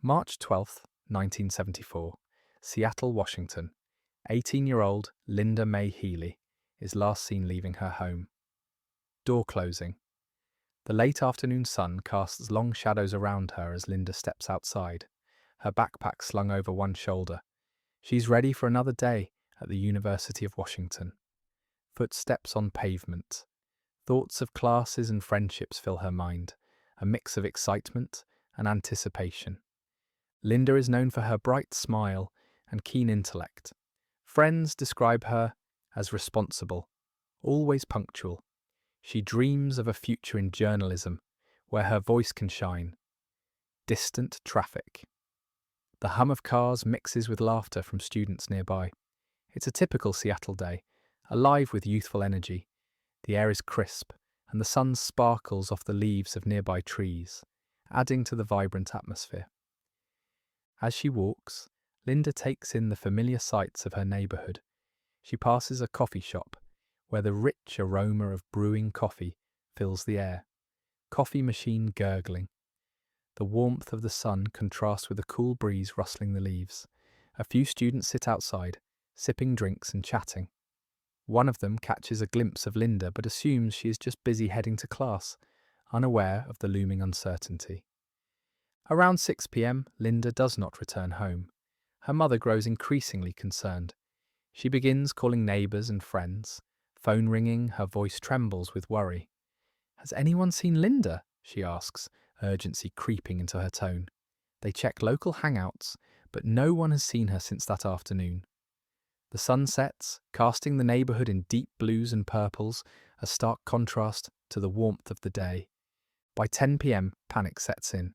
March 12th, 1974, Seattle, Washington. 18-year-old Linda May Healy is last seen leaving her home. Door closing. The late afternoon sun casts long shadows around her as Linda steps outside, her backpack slung over one shoulder. She's ready for another day at the University of Washington. Footsteps on pavement. Thoughts of classes and friendships fill her mind, a mix of excitement and anticipation. Linda is known for her bright smile and keen intellect. Friends describe her as responsible, always punctual. She dreams of a future in journalism where her voice can shine. Distant traffic. The hum of cars mixes with laughter from students nearby. It's a typical Seattle day, alive with youthful energy. The air is crisp, and the sun sparkles off the leaves of nearby trees, adding to the vibrant atmosphere. As she walks, Linda takes in the familiar sights of her neighborhood. She passes a coffee shop, where the rich aroma of brewing coffee fills the air, coffee machine gurgling. The warmth of the sun contrasts with the cool breeze rustling the leaves. A few students sit outside, sipping drinks and chatting. One of them catches a glimpse of Linda but assumes she is just busy heading to class, unaware of the looming uncertainty. Around 6 p.m, Linda does not return home. Her mother grows increasingly concerned. She begins calling neighbours and friends. Phone ringing, her voice trembles with worry. "Has anyone seen Linda?" she asks, urgency creeping into her tone. They check local hangouts, but no one has seen her since that afternoon. The sun sets, casting the neighbourhood in deep blues and purples, a stark contrast to the warmth of the day. By 10 p.m, panic sets in.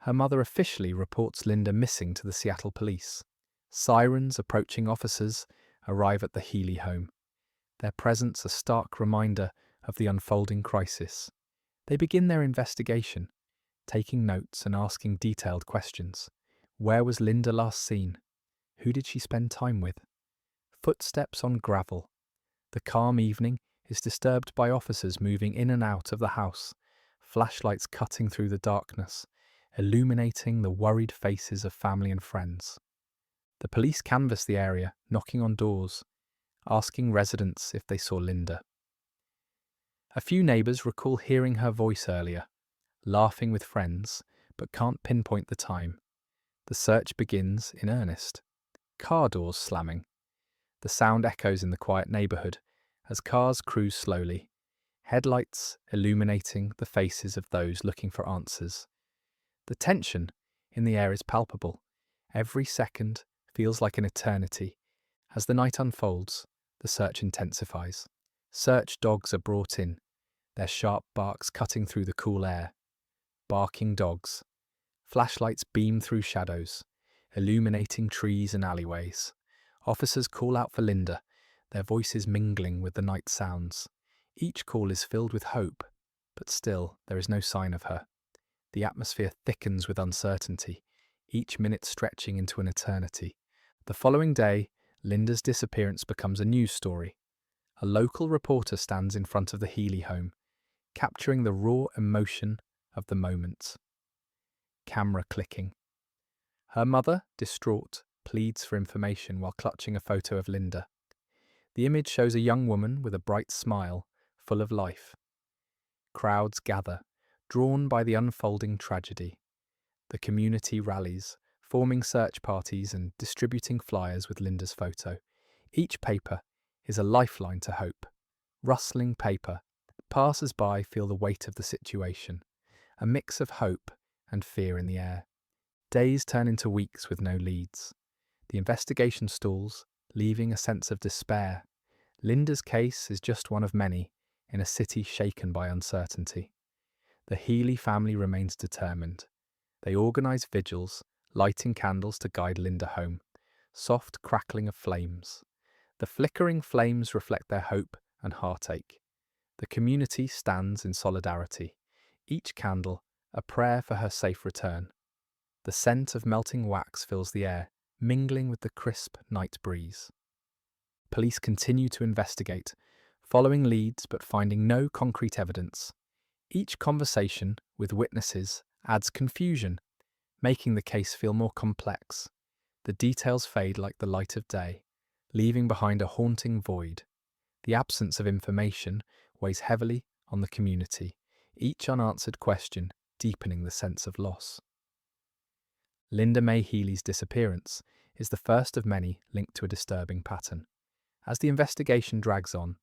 Her mother officially reports Linda missing to the Seattle police. Sirens approaching officers arrive at the Healy home. Their presence a stark reminder of the unfolding crisis. They begin their investigation, taking notes and asking detailed questions. Where was Linda last seen? Who did she spend time with? Footsteps on gravel. The calm evening is disturbed by officers moving in and out of the house, flashlights cutting through the darkness, illuminating the worried faces of family and friends. The police canvass the area, knocking on doors, asking residents if they saw Linda. A few neighbours recall hearing her voice earlier, laughing with friends, but can't pinpoint the time. The search begins in earnest. Car doors slamming. The sound echoes in the quiet neighbourhood as cars cruise slowly, headlights illuminating the faces of those looking for answers. The tension in the air is palpable. Every second feels like an eternity. As the night unfolds, the search intensifies. Search dogs are brought in, their sharp barks cutting through the cool air. Barking dogs. Flashlights beam through shadows, illuminating trees and alleyways. Officers call out for Linda, their voices mingling with the night sounds. Each call is filled with hope, but still there is no sign of her. The atmosphere thickens with uncertainty, each minute stretching into an eternity. The following day, Linda's disappearance becomes a news story. A local reporter stands in front of the Healy home, capturing the raw emotion of the moment. Camera clicking. Her mother, distraught, pleads for information while clutching a photo of Linda. The image shows a young woman with a bright smile, full of life. Crowds gather, drawn by the unfolding tragedy. The community rallies, forming search parties and distributing flyers with Linda's photo. Each paper is a lifeline to hope. Rustling paper. Passers-by feel the weight of the situation, a mix of hope and fear in the air. Days turn into weeks with no leads. The investigation stalls, leaving a sense of despair. Linda's case is just one of many in a city shaken by uncertainty. The Healy family remains determined. They organise vigils, lighting candles to guide Linda home. Soft crackling of flames. The flickering flames reflect their hope and heartache. The community stands in solidarity, each candle a prayer for her safe return. The scent of melting wax fills the air, mingling with the crisp night breeze. Police continue to investigate, following leads but finding no concrete evidence. Each conversation with witnesses adds confusion. making the case feel more complex. The details fade like the light of day, leaving behind a haunting void. The absence of information weighs heavily on the community, each unanswered question deepening the sense of loss. Linda May Healy's disappearance is the first of many linked to a disturbing pattern. As the investigation drags on,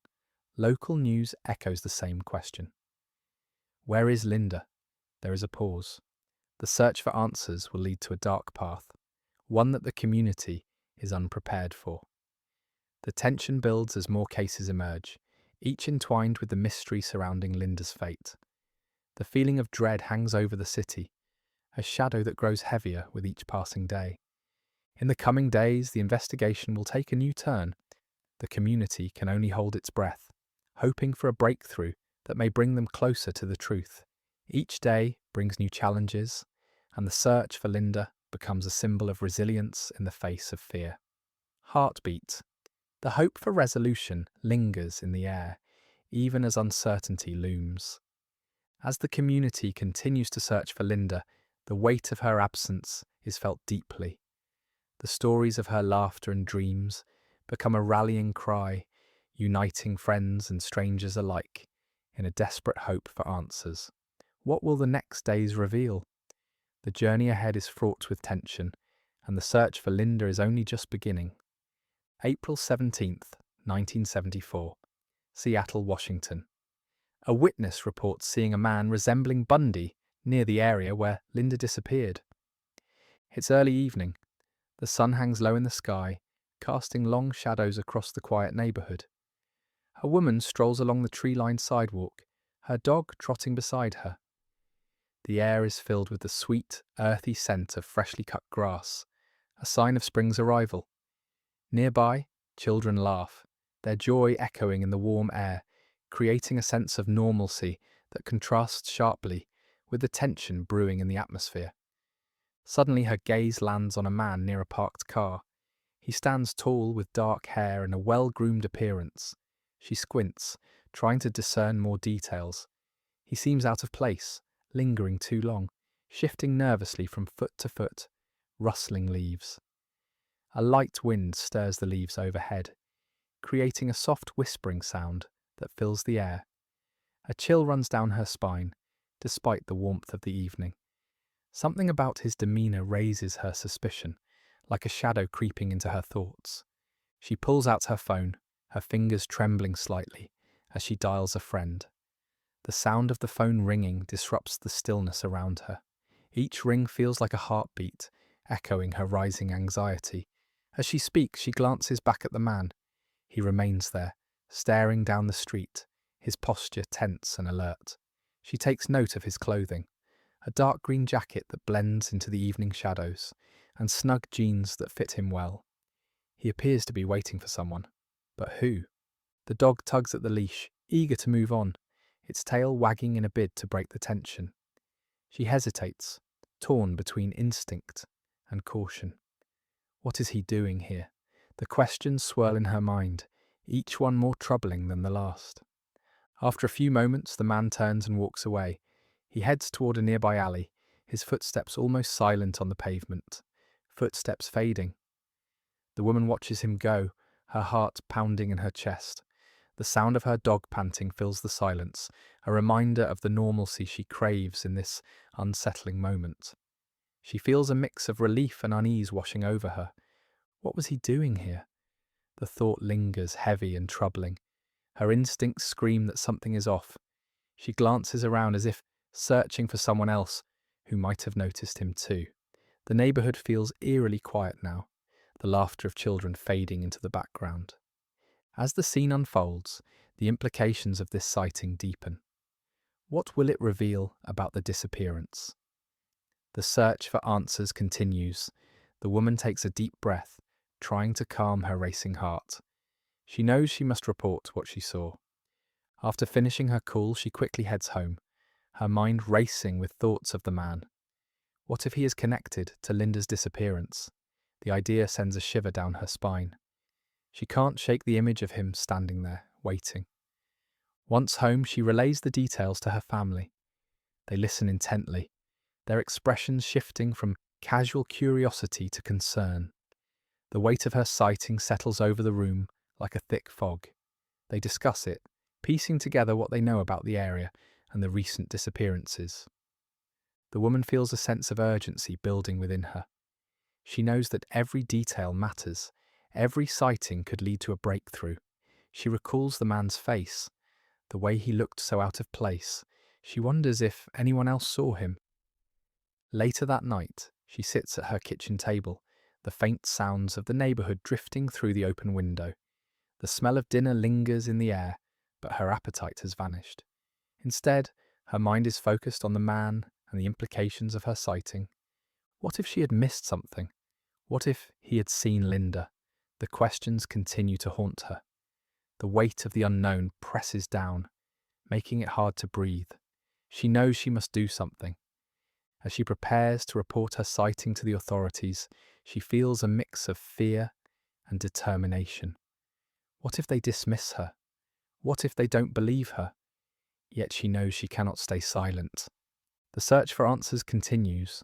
local news echoes the same question. Where is Linda? There is a pause. The search for answers will lead to a dark path, one that the community is unprepared for. The tension builds as more cases emerge, each entwined with the mystery surrounding Linda's fate. The feeling of dread hangs over the city, a shadow that grows heavier with each passing day. In the coming days, the investigation will take a new turn. The community can only hold its breath, hoping for a breakthrough that may bring them closer to the truth. Each day brings new challenges, and the search for Linda becomes a symbol of resilience in the face of fear. Heartbeat. The hope for resolution lingers in the air, even as uncertainty looms. As the community continues to search for Linda, the weight of her absence is felt deeply. The stories of her laughter and dreams become a rallying cry, uniting friends and strangers alike in a desperate hope for answers. What will the next days reveal? The journey ahead is fraught with tension, and the search for Linda is only just beginning. April 17th, 1974, Seattle, Washington. A witness reports seeing a man resembling Bundy near the area where Linda disappeared. It's early evening. The sun hangs low in the sky, casting long shadows across the quiet neighborhood. A woman strolls along the tree-lined sidewalk, her dog trotting beside her. The air is filled with the sweet, earthy scent of freshly cut grass, a sign of spring's arrival. Nearby, children laugh, their joy echoing in the warm air, creating a sense of normalcy that contrasts sharply with the tension brewing in the atmosphere. Suddenly her gaze lands on a man near a parked car. He stands tall with dark hair and a well-groomed appearance. She squints, trying to discern more details. He seems out of place, lingering too long, shifting nervously from foot to foot, rustling leaves. A light wind stirs the leaves overhead, creating a soft whispering sound that fills the air. A chill runs down her spine, despite the warmth of the evening. Something about his demeanour raises her suspicion, like a shadow creeping into her thoughts. She pulls out her phone, her fingers trembling slightly as she dials a friend. The sound of the phone ringing disrupts the stillness around her. Each ring feels like a heartbeat, echoing her rising anxiety. As she speaks, she glances back at the man. He remains there, staring down the street, his posture tense and alert. She takes note of his clothing, a dark green jacket that blends into the evening shadows, and snug jeans that fit him well. He appears to be waiting for someone. But who? The dog tugs at the leash, eager to move on, its tail wagging in a bid to break the tension. She hesitates, torn between instinct and caution. What is he doing here? The questions swirl in her mind, each one more troubling than the last. After a few moments, the man turns and walks away. He heads toward a nearby alley, his footsteps almost silent on the pavement, footsteps fading. The woman watches him go, her heart pounding in her chest. The sound of her dog panting fills the silence, a reminder of the normalcy she craves in this unsettling moment. She feels a mix of relief and unease washing over her. What was he doing here? The thought lingers, heavy and troubling. Her instincts scream that something is off. She glances around as if searching for someone else who might have noticed him too. The neighbourhood feels eerily quiet now, the laughter of children fading into the background. As the scene unfolds, the implications of this sighting deepen. What will it reveal about the disappearance? The search for answers continues. The woman takes a deep breath, trying to calm her racing heart. She knows she must report what she saw. After finishing her call, she quickly heads home, her mind racing with thoughts of the man. What if he is connected to Linda's disappearance? The idea sends a shiver down her spine. She can't shake the image of him standing there, waiting. Once home, she relays the details to her family. They listen intently, their expressions shifting from casual curiosity to concern. The weight of her sighting settles over the room like a thick fog. They discuss it, piecing together what they know about the area and the recent disappearances. The woman feels a sense of urgency building within her. She knows that every detail matters. Every sighting could lead to a breakthrough. She recalls the man's face, the way he looked so out of place. She wonders if anyone else saw him. Later that night, she sits at her kitchen table, the faint sounds of the neighbourhood drifting through the open window. The smell of dinner lingers in the air, but her appetite has vanished. Instead, her mind is focused on the man and the implications of her sighting. What if she had missed something? What if he had seen Linda? The questions continue to haunt her. The weight of the unknown presses down, making it hard to breathe. She knows she must do something. As she prepares to report her sighting to the authorities, she feels a mix of fear and determination. What if they dismiss her? What if they don't believe her? Yet she knows she cannot stay silent. The search for answers continues,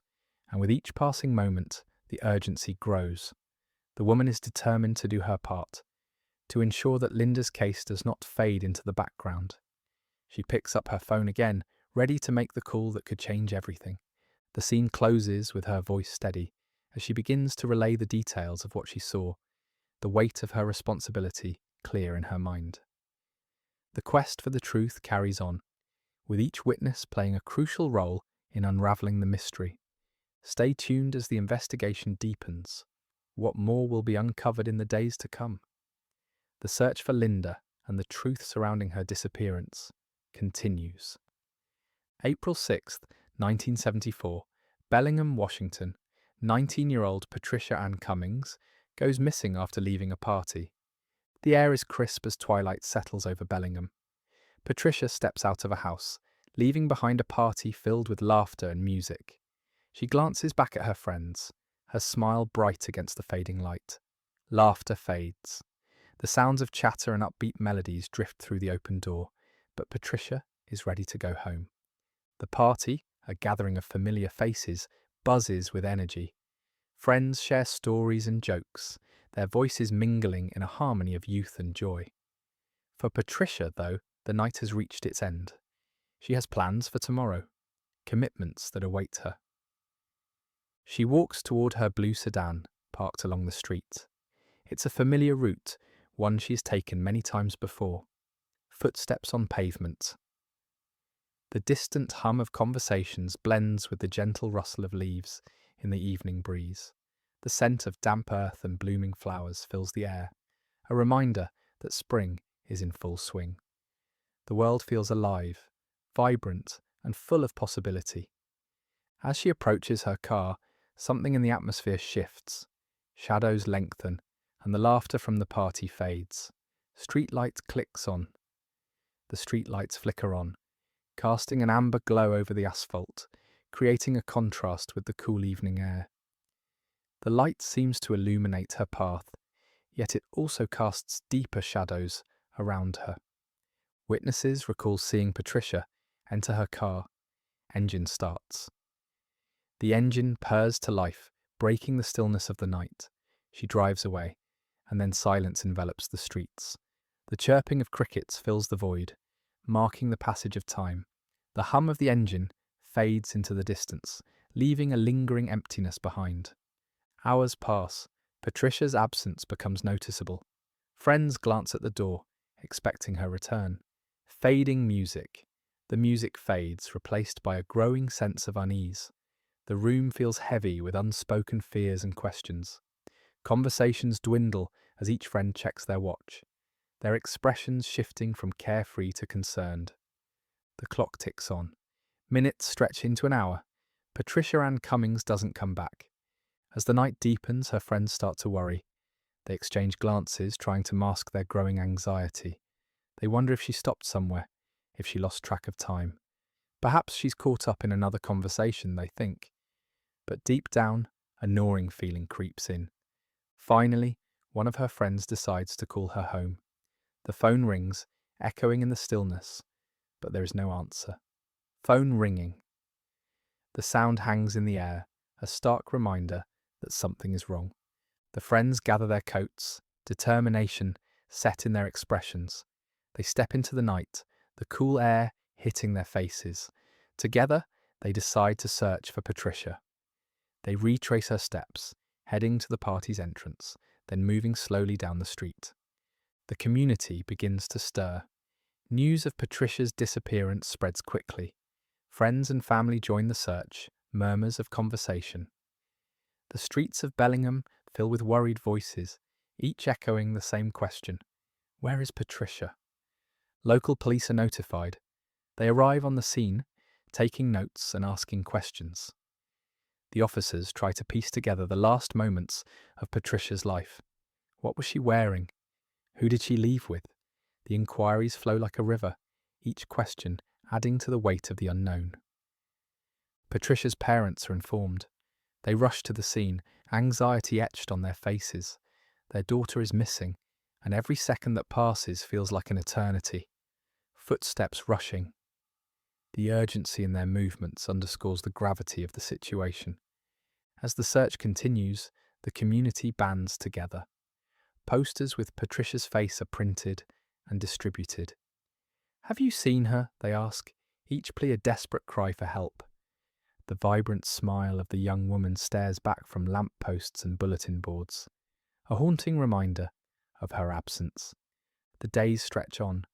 and with each passing moment, the urgency grows. The woman is determined to do her part, to ensure that Linda's case does not fade into the background. She picks up her phone again, ready to make the call that could change everything. The scene closes with her voice steady, as she begins to relay the details of what she saw, the weight of her responsibility clear in her mind. The quest for the truth carries on, with each witness playing a crucial role in unravelling the mystery. Stay tuned as the investigation deepens. What more will be uncovered in the days to come? The search for Linda and the truth surrounding her disappearance continues. April 6th, 1974, Bellingham, Washington. 19-year-old Patricia Ann Cummings goes missing after leaving a party. The air is crisp as twilight settles over Bellingham. Patricia steps out of a house, leaving behind a party filled with laughter and music. She glances back at her friends, her smile bright against the fading light. Laughter fades. The sounds of chatter and upbeat melodies drift through the open door, but Patricia is ready to go home. The party, a gathering of familiar faces, buzzes with energy. Friends share stories and jokes, their voices mingling in a harmony of youth and joy. For Patricia, though, the night has reached its end. She has plans for tomorrow, commitments that await her. She walks toward her blue sedan, parked along the street. It's a familiar route, one she's taken many times before. Footsteps on pavement. The distant hum of conversations blends with the gentle rustle of leaves in the evening breeze. The scent of damp earth and blooming flowers fills the air, a reminder that spring is in full swing. The world feels alive, vibrant, and full of possibility. As she approaches her car, something in the atmosphere shifts. Shadows lengthen, and the laughter from the party fades. Streetlight clicks on. The streetlights flicker on, casting an amber glow over the asphalt, creating a contrast with the cool evening air. The light seems to illuminate her path, yet it also casts deeper shadows around her. Witnesses recall seeing Patricia enter her car. Engine starts. The engine purrs to life, breaking the stillness of the night. She drives away, and then silence envelops the streets. The chirping of crickets fills the void, marking the passage of time. The hum of the engine fades into the distance, leaving a lingering emptiness behind. Hours pass. Patricia's absence becomes noticeable. Friends glance at the door, expecting her return. Fading music. The music fades, replaced by a growing sense of unease. The room feels heavy with unspoken fears and questions. Conversations dwindle as each friend checks their watch, their expressions shifting from carefree to concerned. The clock ticks on. Minutes stretch into an hour. Patricia Ann Cummings doesn't come back. As the night deepens, her friends start to worry. They exchange glances, trying to mask their growing anxiety. They wonder if she stopped somewhere, if she lost track of time. Perhaps she's caught up in another conversation, they think. But deep down, a gnawing feeling creeps in. Finally, one of her friends decides to call her home. The phone rings, echoing in the stillness, but there is no answer. Phone ringing. The sound hangs in the air, a stark reminder that something is wrong. The friends gather their coats, determination set in their expressions. They step into the night, the cool air hitting their faces. Together, they decide to search for Patricia. They retrace her steps, heading to the party's entrance, then moving slowly down the street. The community begins to stir. News of Patricia's disappearance spreads quickly. Friends and family join the search, murmurs of conversation. The streets of Bellingham fill with worried voices, each echoing the same question: where is Patricia? Local police are notified. They arrive on the scene, taking notes and asking questions. The officers try to piece together the last moments of Patricia's life. What was she wearing? Who did she leave with? The inquiries flow like a river, each question adding to the weight of the unknown. Patricia's parents are informed. They rush to the scene, anxiety etched on their faces. Their daughter is missing, and every second that passes feels like an eternity. Footsteps rushing. The urgency in their movements underscores the gravity of the situation. As the search continues, the community bands together. Posters with Patricia's face are printed and distributed. "Have you seen her?" they ask, each plea a desperate cry for help. The vibrant smile of the young woman stares back from lamp posts and bulletin boards, a haunting reminder of her absence. The days stretch on.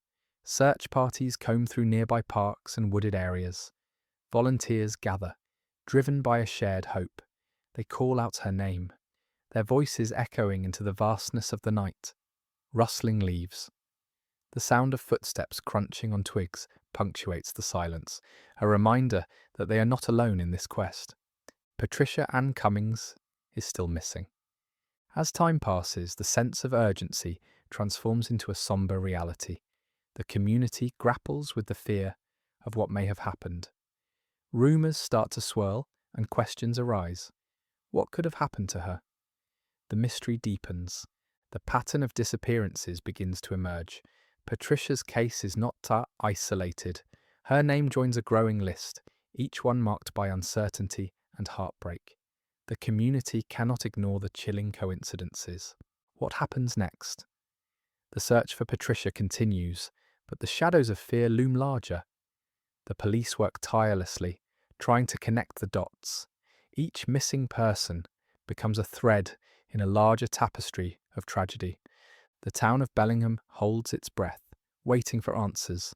Search parties comb through nearby parks and wooded areas. Volunteers gather, driven by a shared hope. They call out her name, their voices echoing into the vastness of the night. Rustling leaves. The sound of footsteps crunching on twigs punctuates the silence, a reminder that they are not alone in this quest. Patricia Ann Cummings is still missing. As time passes, the sense of urgency transforms into a somber reality. The community grapples with the fear of what may have happened. Rumours start to swirl and questions arise. What could have happened to her? The mystery deepens. The pattern of disappearances begins to emerge. Patricia's case is not isolated. Her name joins a growing list, each one marked by uncertainty and heartbreak. The community cannot ignore the chilling coincidences. What happens next? The search for Patricia continues, but the shadows of fear loom larger. The police work tirelessly, trying to connect the dots. Each missing person becomes a thread in a larger tapestry of tragedy. The town of Bellingham holds its breath, waiting for answers.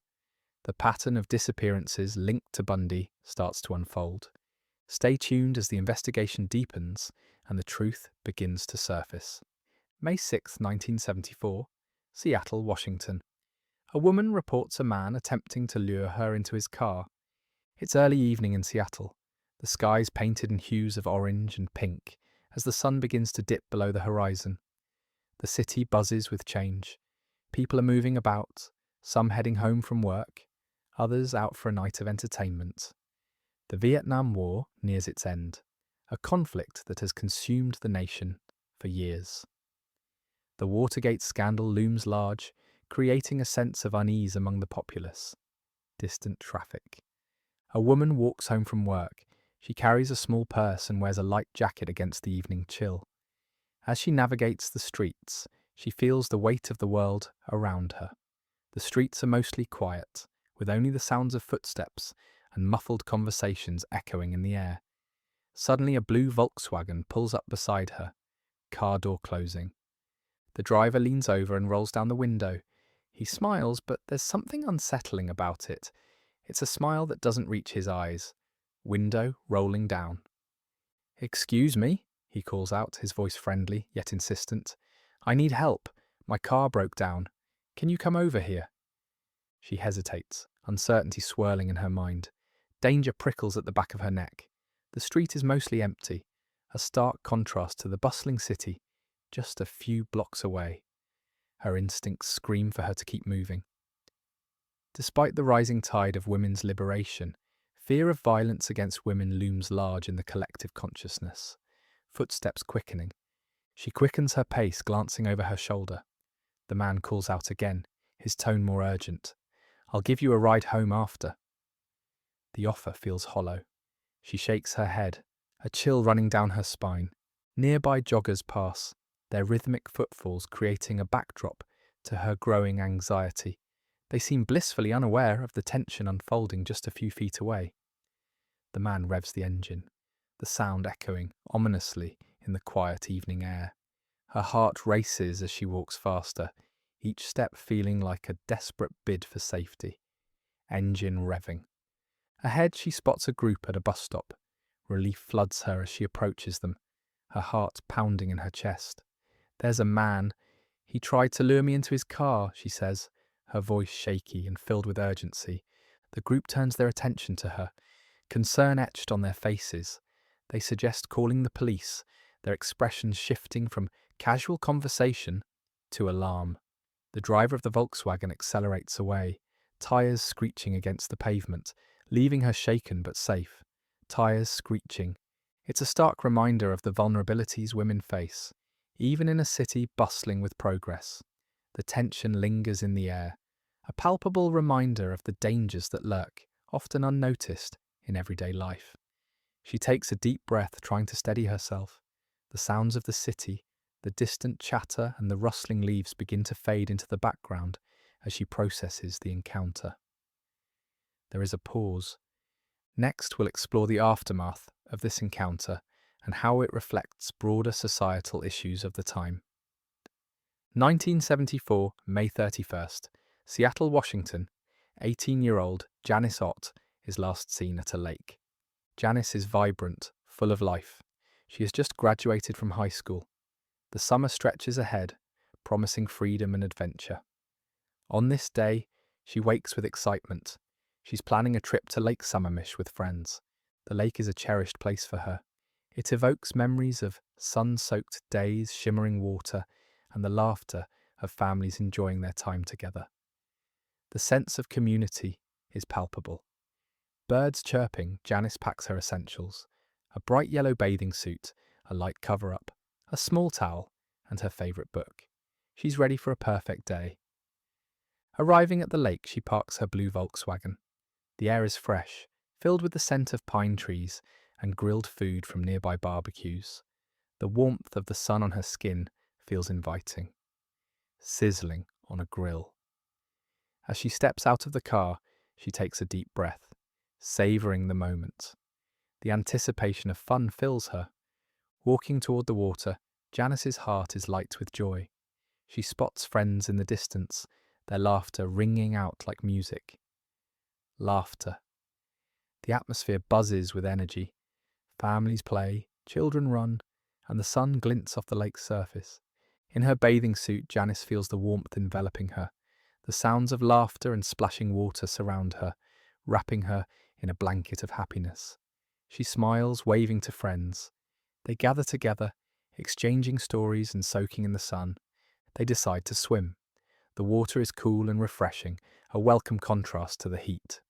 The pattern of disappearances linked to Bundy starts to unfold. Stay tuned as the investigation deepens and the truth begins to surface. May 6, 1974, Seattle, Washington. A woman reports a man attempting to lure her into his car. It's early evening in Seattle. The sky's painted in hues of orange and pink as the sun begins to dip below the horizon. The city buzzes with change. People are moving about, some heading home from work, others out for a night of entertainment. The Vietnam War nears its end, a conflict that has consumed the nation for years. The Watergate scandal looms large, creating a sense of unease among the populace. Distant traffic. A woman walks home from work. She carries a small purse and wears a light jacket against the evening chill. As she navigates the streets, she feels the weight of the world around her. The streets are mostly quiet, with only the sounds of footsteps and muffled conversations echoing in the air. Suddenly a blue Volkswagen pulls up beside her, car door closing. The driver leans over and rolls down the window. He smiles, but there's something unsettling about it. It's a smile that doesn't reach his eyes. Window rolling down. "Excuse me," he calls out, his voice friendly, yet insistent. "I need help. My car broke down. Can you come over here?" She hesitates, uncertainty swirling in her mind. Danger prickles at the back of her neck. The street is mostly empty, a stark contrast to the bustling city, just a few blocks away. Her instincts scream for her to keep moving. Despite the rising tide of women's liberation, fear of violence against women looms large in the collective consciousness. Footsteps quickening. She quickens her pace, glancing over her shoulder. The man calls out again, his tone more urgent. "I'll give you a ride home after." The offer feels hollow. She shakes her head, a chill running down her spine. Nearby joggers pass, their rhythmic footfalls creating a backdrop to her growing anxiety. They seem blissfully unaware of the tension unfolding just a few feet away. The man revs the engine, the sound echoing ominously in the quiet evening air. Her heart races as she walks faster, each step feeling like a desperate bid for safety. Engine revving. Ahead, she spots a group at a bus stop. Relief floods her as she approaches them, her heart pounding in her chest. There's a man. He tried to lure me into his car, she says, her voice shaky and filled with urgency. The group turns their attention to her, concern etched on their faces. They suggest calling the police, their expressions shifting from casual conversation to alarm. The driver of the Volkswagen accelerates away, tyres screeching against the pavement, leaving her shaken but safe. Tyres screeching. It's a stark reminder of the vulnerabilities women face, even in a city bustling with progress. The tension lingers in the air, a palpable reminder of the dangers that lurk, often unnoticed, in everyday life. She takes a deep breath, trying to steady herself. The sounds of the city, the distant chatter and the rustling leaves begin to fade into the background as she processes the encounter. There is a pause. Next, we'll explore the aftermath of this encounter and how it reflects broader societal issues of the time. 1974, May 31st, Seattle, Washington. 18-year-old Janice Ott is last seen at a lake. Janice is vibrant, full of life. She has just graduated from high school. The summer stretches ahead, promising freedom and adventure. On this day, she wakes with excitement. She's planning a trip to Lake Sammamish with friends. The lake is a cherished place for her. It evokes memories of sun-soaked days, shimmering water, and the laughter of families enjoying their time together. The sense of community is palpable. Birds chirping, Janice packs her essentials: a bright yellow bathing suit, a light cover-up, a small towel, and her favourite book. She's ready for a perfect day. Arriving at the lake, she parks her blue Volkswagen. The air is fresh, filled with the scent of pine trees and grilled food from nearby barbecues. The warmth of the sun on her skin feels inviting, sizzling on a grill. As she steps out of the car, she takes a deep breath, savouring the moment. The anticipation of fun fills her. Walking toward the water, Janice's heart is light with joy. She spots friends in the distance, their laughter ringing out like music. Laughter. The atmosphere buzzes with energy. Families play, children run, and the sun glints off the lake's surface. In her bathing suit, Janice feels the warmth enveloping her. The sounds of laughter and splashing water surround her, wrapping her in a blanket of happiness. She smiles, waving to friends. They gather together, exchanging stories and soaking in the sun. They decide to swim. The water is cool and refreshing, a welcome contrast to the heat.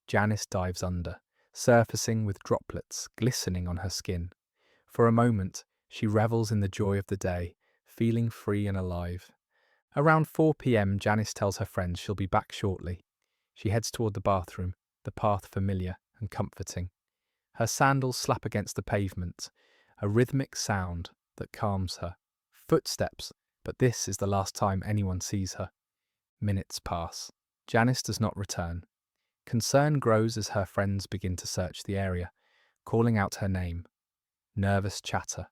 Janice dives under, surfacing with droplets glistening on her skin. For a moment, she revels in the joy of the day, feeling free and alive. Around 4 p.m, Janice tells her friends she'll be back shortly. She heads toward the bathroom, the path familiar and comforting. Her sandals slap against the pavement, a rhythmic sound that calms her. Footsteps, but this is the last time anyone sees her. Minutes pass. Janice does not return. Concern grows as her friends begin to search the area, calling out her name. Nervous chatter.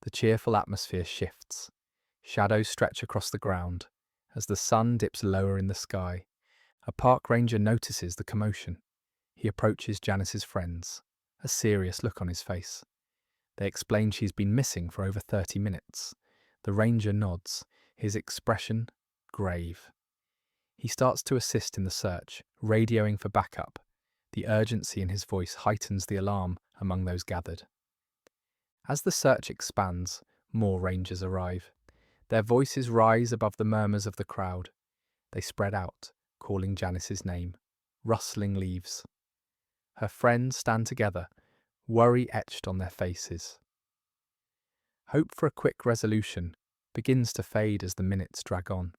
The cheerful atmosphere shifts. Shadows stretch across the ground as the sun dips lower in the sky. A park ranger notices the commotion. He approaches Janice's friends, a serious look on his face. They explain she's been missing for over 30 minutes. The ranger nods, his expression grave. He starts to assist in the search, radioing for backup. The urgency in his voice heightens the alarm among those gathered. As the search expands, more rangers arrive. Their voices rise above the murmurs of the crowd. They spread out, calling Janice's name. Rustling leaves. Her friends stand together, worry etched on their faces. Hope for a quick resolution begins to fade as the minutes drag on.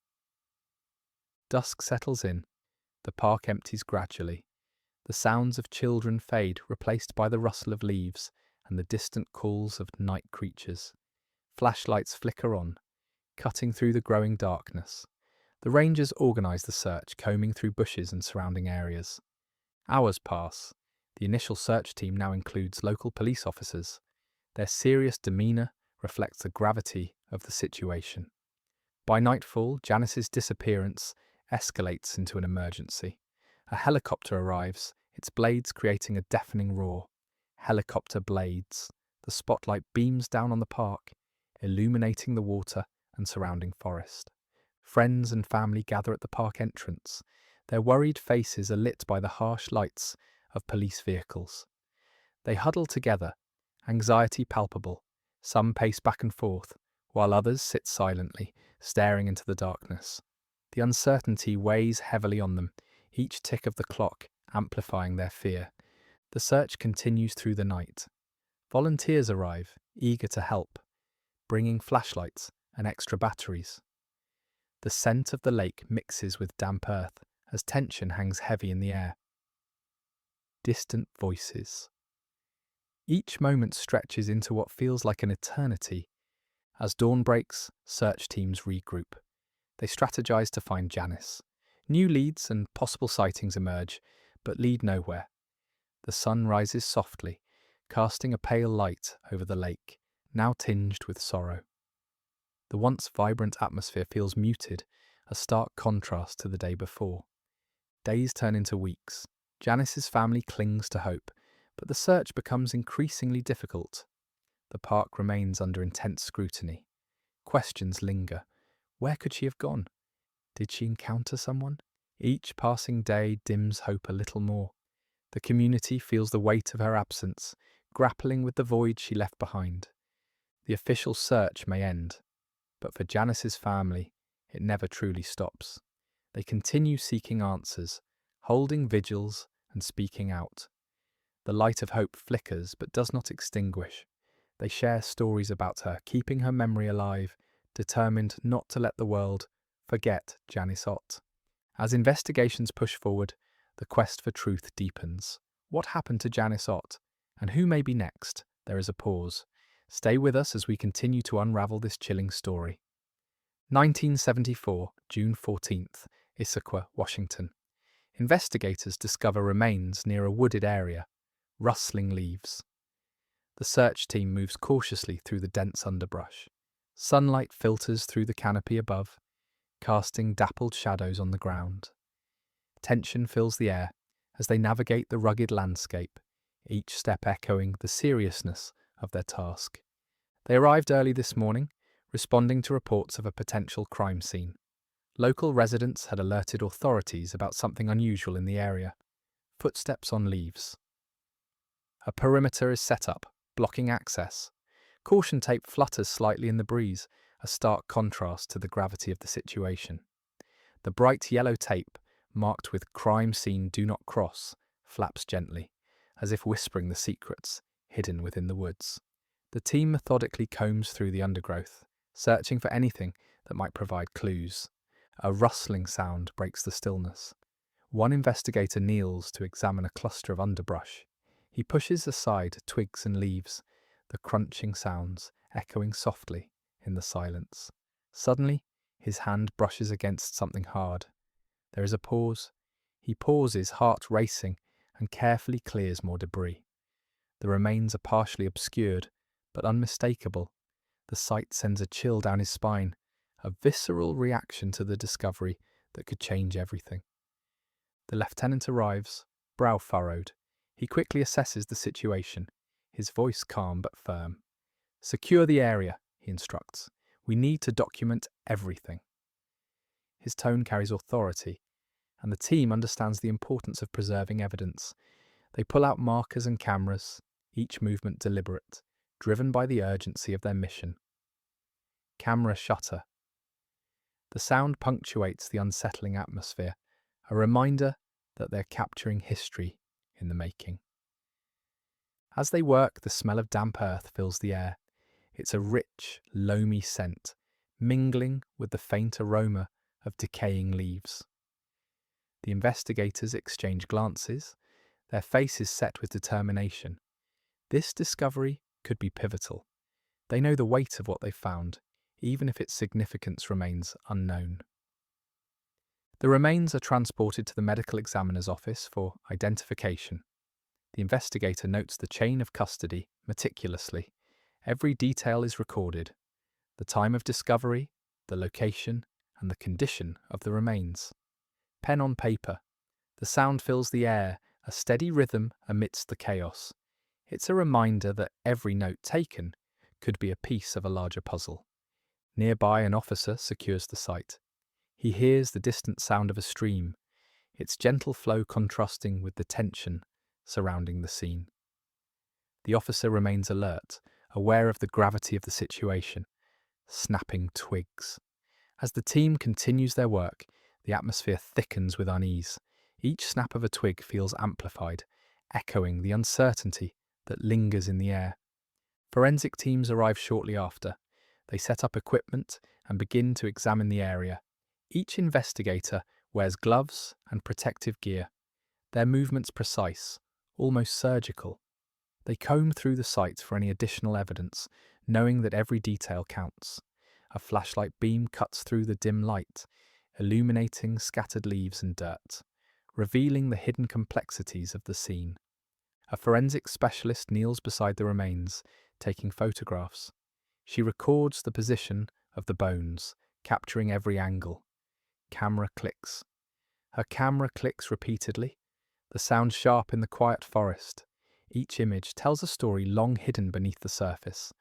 Dusk settles in. The park empties gradually. The sounds of children fade, replaced by the rustle of leaves and the distant calls of night creatures. Flashlights flicker on, cutting through the growing darkness. The rangers organise the search, combing through bushes and surrounding areas. Hours pass. The initial search team now includes local police officers. Their serious demeanour reflects the gravity of the situation. By nightfall, Janice's disappearance escalates into an emergency. A helicopter arrives, its blades creating a deafening roar. Helicopter blades. The spotlight beams down on the park, illuminating the water and surrounding forest. Friends and family gather at the park entrance. Their worried faces are lit by the harsh lights of police vehicles. They huddle together, anxiety palpable. Some pace back and forth, while others sit silently, staring into the darkness. The uncertainty weighs heavily on them, each tick of the clock amplifying their fear. The search continues through the night. Volunteers arrive, eager to help, bringing flashlights and extra batteries. The scent of the lake mixes with damp earth as tension hangs heavy in the air. Distant voices. Each moment stretches into what feels like an eternity. As dawn breaks, search teams regroup. They strategize to find Janice. New leads and possible sightings emerge, but lead nowhere. The sun rises softly, casting a pale light over the lake, now tinged with sorrow. The once vibrant atmosphere feels muted, a stark contrast to the day before. Days turn into weeks. Janice's family clings to hope, but the search becomes increasingly difficult. The park remains under intense scrutiny. Questions linger. Where could she have gone? Did she encounter someone? Each passing day dims hope a little more. The community feels the weight of her absence, grappling with the void she left behind. The official search may end, but for Janice's family, it never truly stops. They continue seeking answers, holding vigils and speaking out. The light of hope flickers but does not extinguish. They share stories about her, keeping her memory alive, determined not to let the world forget Janice Ott. As investigations push forward, the quest for truth deepens. What happened to Janice Ott? And who may be next? There is a pause. Stay with us as we continue to unravel this chilling story. 1974, June 14th, Issaquah, Washington. Investigators discover remains near a wooded area, rustling leaves. The search team moves cautiously through the dense underbrush. Sunlight filters through the canopy above, casting dappled shadows on the ground. Tension fills the air as they navigate the rugged landscape, each step echoing the seriousness of their task. They arrived early this morning, responding to reports of a potential crime scene. Local residents had alerted authorities about something unusual in the area. Footsteps on leaves. A perimeter is set up, blocking access. Caution tape flutters slightly in the breeze, a stark contrast to the gravity of the situation. The bright yellow tape, marked with "Crime Scene Do Not Cross," flaps gently, as if whispering the secrets hidden within the woods. The team methodically combs through the undergrowth, searching for anything that might provide clues. A rustling sound breaks the stillness. One investigator kneels to examine a cluster of underbrush. He pushes aside twigs and leaves, the crunching sounds echoing softly in the silence. Suddenly, his hand brushes against something hard. There is a pause. He pauses, heart racing, and carefully clears more debris. The remains are partially obscured, but unmistakable. The sight sends a chill down his spine, a visceral reaction to the discovery that could change everything. The lieutenant arrives, brow furrowed. He quickly assesses the situation, his voice calm but firm. "Secure the area," he instructs. "We need to document everything." His tone carries authority, and the team understands the importance of preserving evidence. They pull out markers and cameras, each movement deliberate, driven by the urgency of their mission. Camera shutter. The sound punctuates the unsettling atmosphere, a reminder that they're capturing history in the making. As they work, the smell of damp earth fills the air. It's a rich, loamy scent, mingling with the faint aroma of decaying leaves. The investigators exchange glances, their faces set with determination. This discovery could be pivotal. They know the weight of what they've found, even if its significance remains unknown. The remains are transported to the medical examiner's office for identification. The investigator notes the chain of custody meticulously. Every detail is recorded: the time of discovery, the location, and the condition of the remains. Pen on paper. The sound fills the air, a steady rhythm amidst the chaos. It's a reminder that every note taken could be a piece of a larger puzzle. Nearby, an officer secures the site. He hears the distant sound of a stream, its gentle flow contrasting with the tension surrounding the scene. The officer remains alert, aware of the gravity of the situation, snapping twigs. As the team continues their work, the atmosphere thickens with unease. Each snap of a twig feels amplified, echoing the uncertainty that lingers in the air. Forensic teams arrive shortly after. They set up equipment and begin to examine the area. Each investigator wears gloves and protective gear, their movements precise, almost surgical. They comb through the site for any additional evidence, knowing that every detail counts. A flashlight beam cuts through the dim light, illuminating scattered leaves and dirt, revealing the hidden complexities of the scene. A forensic specialist kneels beside the remains, taking photographs. She records the position of the bones, capturing every angle. Her camera clicks repeatedly, the sound sharp in the quiet forest. Each image tells a story long hidden beneath the surface,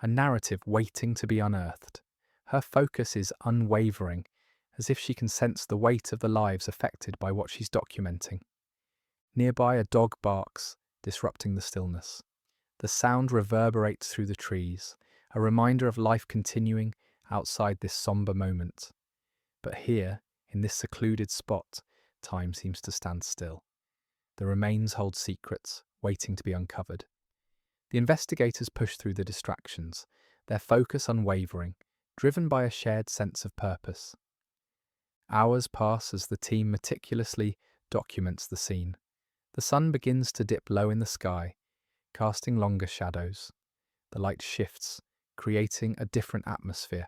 a narrative waiting to be unearthed. Her focus is unwavering, as if she can sense the weight of the lives affected by what she's documenting. Nearby, a dog barks, disrupting the stillness. The sound reverberates through the trees, a reminder of life continuing outside this somber moment. But here, in this secluded spot, time seems to stand still. The remains hold secrets, waiting to be uncovered. The investigators push through the distractions, their focus unwavering, driven by a shared sense of purpose. Hours pass as the team meticulously documents the scene. The sun begins to dip low in the sky, casting longer shadows. The light shifts, creating a different atmosphere.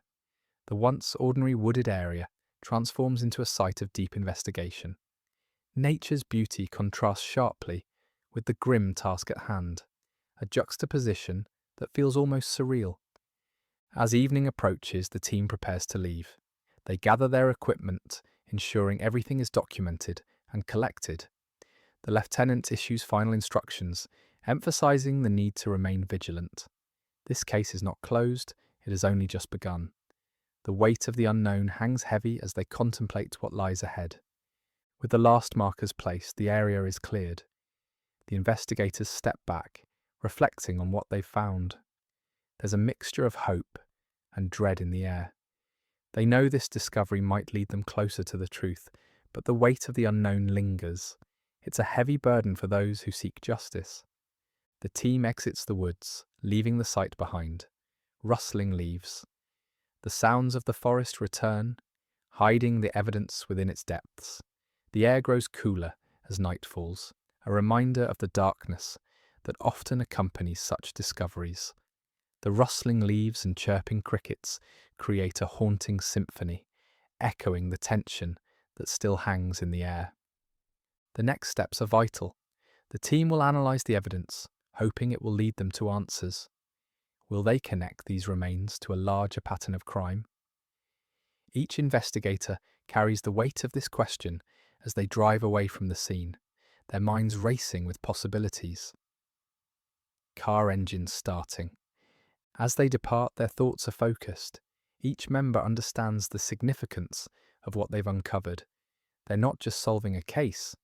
The once ordinary wooded area transforms into a site of deep investigation. Nature's beauty contrasts sharply with the grim task at hand, a juxtaposition that feels almost surreal. As evening approaches, the team prepares to leave. They gather their equipment, ensuring everything is documented and collected. The lieutenant issues final instructions, emphasizing the need to remain vigilant. This case is not closed, it has only just begun. The weight of the unknown hangs heavy as they contemplate what lies ahead. With the last markers placed, the area is cleared. The investigators step back, reflecting on what they've found. There's a mixture of hope and dread in the air. They know this discovery might lead them closer to the truth, but the weight of the unknown lingers. It's a heavy burden for those who seek justice. The team exits the woods, leaving the site behind. Rustling leaves. The sounds of the forest return, hiding the evidence within its depths. The air grows cooler as night falls, a reminder of the darkness that often accompanies such discoveries. The rustling leaves and chirping crickets create a haunting symphony, echoing the tension that still hangs in the air. The next steps are vital. The team will analyse the evidence, hoping it will lead them to answers. Will they connect these remains to a larger pattern of crime? Each investigator carries the weight of this question as they drive away from the scene, their minds racing with possibilities. Car engines starting. As they depart, their thoughts are focused. Each member understands the significance of what they've uncovered. They're not just solving a case,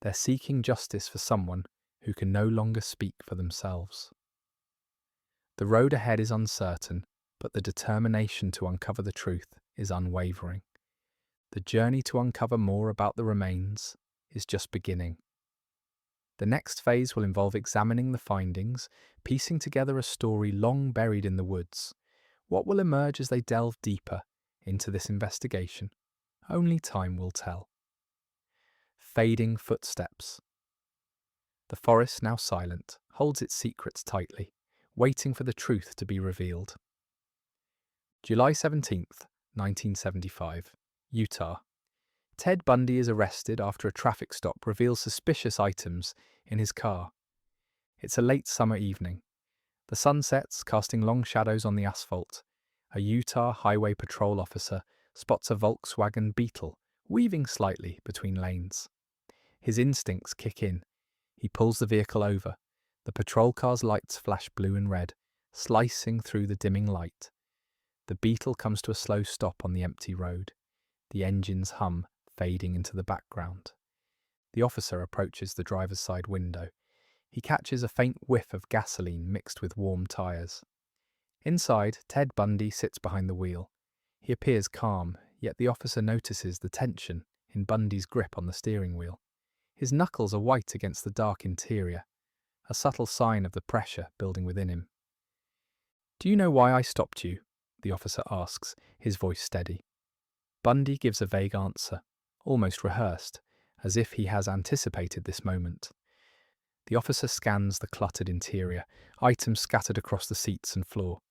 they're seeking justice for someone who can no longer speak for themselves. The road ahead is uncertain, but the determination to uncover the truth is unwavering. The journey to uncover more about the remains is just beginning. The next phase will involve examining the findings, piecing together a story long buried in the woods. What will emerge as they delve deeper into this investigation? Only time will tell. Fading footsteps. The forest now silent, holds its secrets tightly, waiting for the truth to be revealed. July 17th, 1975, Utah. Ted Bundy is arrested after a traffic stop reveals suspicious items in his car. It's a late summer evening. The sun sets, casting long shadows on the asphalt. A Utah Highway Patrol officer spots a Volkswagen Beetle weaving slightly between lanes. His instincts kick in. He pulls the vehicle over. The patrol car's lights flash blue and red, slicing through the dimming light. The Beetle comes to a slow stop on the empty road, the engine's hum fading into the background. The officer approaches the driver's side window. He catches a faint whiff of gasoline mixed with warm tyres. Inside, Ted Bundy sits behind the wheel. He appears calm, yet the officer notices the tension in Bundy's grip on the steering wheel. His knuckles are white against the dark interior, a subtle sign of the pressure building within him. "Do you know why I stopped you?" the officer asks, his voice steady. Bundy gives a vague answer, almost rehearsed, as if he has anticipated this moment. The officer scans the cluttered interior, items scattered across the seats and floor.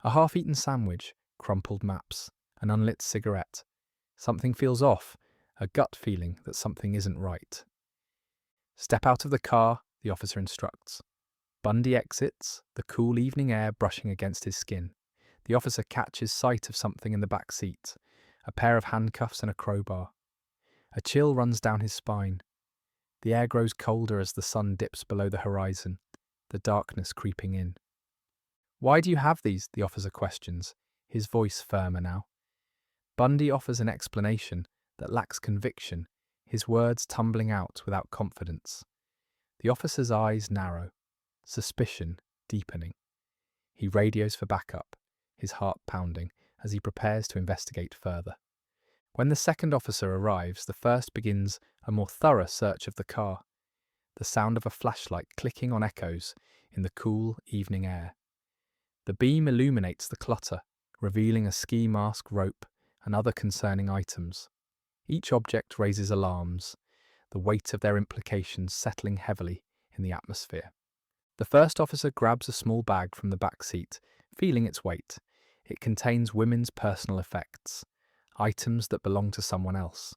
A half-eaten sandwich, crumpled maps, an unlit cigarette. Something feels off, a gut feeling that something isn't right. "Step out of the car," the officer instructs. Bundy exits, the cool evening air brushing against his skin. The officer catches sight of something in the back seat, a pair of handcuffs and a crowbar. A chill runs down his spine. The air grows colder as the sun dips below the horizon, the darkness creeping in. "Why do you have these?" the officer questions, his voice firmer now. Bundy offers an explanation that lacks conviction, his words tumbling out without confidence. The officer's eyes narrow, suspicion deepening. He radios for backup, his heart pounding as he prepares to investigate further. When the second officer arrives, the first begins a more thorough search of the car. The sound of a flashlight clicking on echoes in the cool evening air. The beam illuminates the clutter, revealing a ski mask, rope, and other concerning items. Each object raises alarms, the weight of their implications settling heavily in the atmosphere. The first officer grabs a small bag from the back seat, feeling its weight. It contains women's personal effects, items that belong to someone else.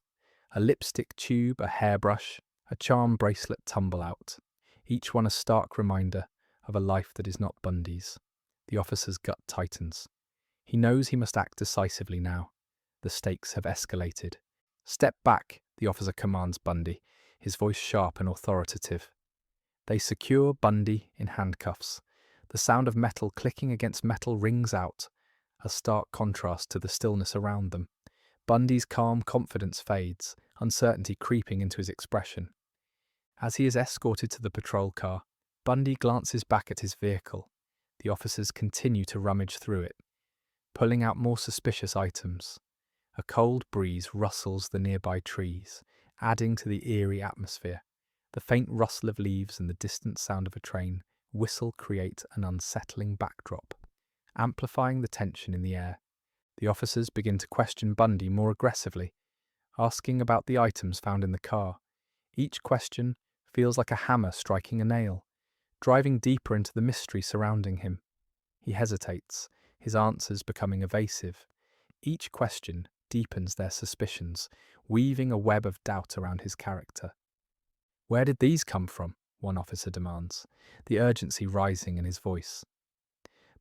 A lipstick tube, a hairbrush, a charm bracelet tumble out, each one a stark reminder of a life that is not Bundy's. The officer's gut tightens. He knows he must act decisively now. The stakes have escalated. "Step back," the officer commands Bundy, his voice sharp and authoritative. They secure Bundy in handcuffs. The sound of metal clicking against metal rings out, a stark contrast to the stillness around them. Bundy's calm confidence fades, uncertainty creeping into his expression. As he is escorted to the patrol car, Bundy glances back at his vehicle. The officers continue to rummage through it, pulling out more suspicious items. A cold breeze rustles the nearby trees, adding to the eerie atmosphere. The faint rustle of leaves and the distant sound of a train whistle create an unsettling backdrop, amplifying the tension in the air. The officers begin to question Bundy more aggressively, asking about the items found in the car. Each question feels like a hammer striking a nail, driving deeper into the mystery surrounding him. He hesitates, his answers becoming evasive. Each question deepens their suspicions, weaving a web of doubt around his character. "Where did these come from?" one officer demands, the urgency rising in his voice.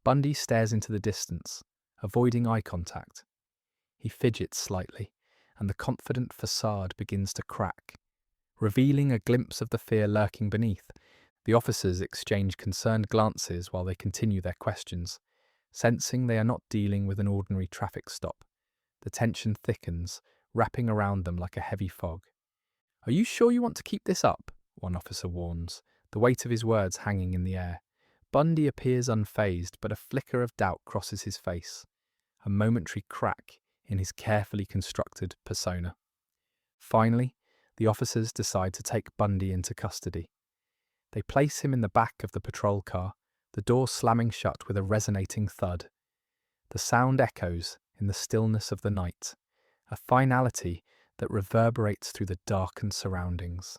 Bundy stares into the distance, avoiding eye contact. He fidgets slightly, and the confident facade begins to crack, revealing a glimpse of the fear lurking beneath. The officers exchange concerned glances while they continue their questions, sensing they are not dealing with an ordinary traffic stop. The tension thickens, wrapping around them like a heavy fog. "Are you sure you want to keep this up?" one officer warns, the weight of his words hanging in the air. Bundy appears unfazed, but a flicker of doubt crosses his face, a momentary crack in his carefully constructed persona. Finally, the officers decide to take Bundy into custody. They place him in the back of the patrol car, the door slamming shut with a resonating thud. The sound echoes in the stillness of the night, a finality that reverberates through the darkened surroundings.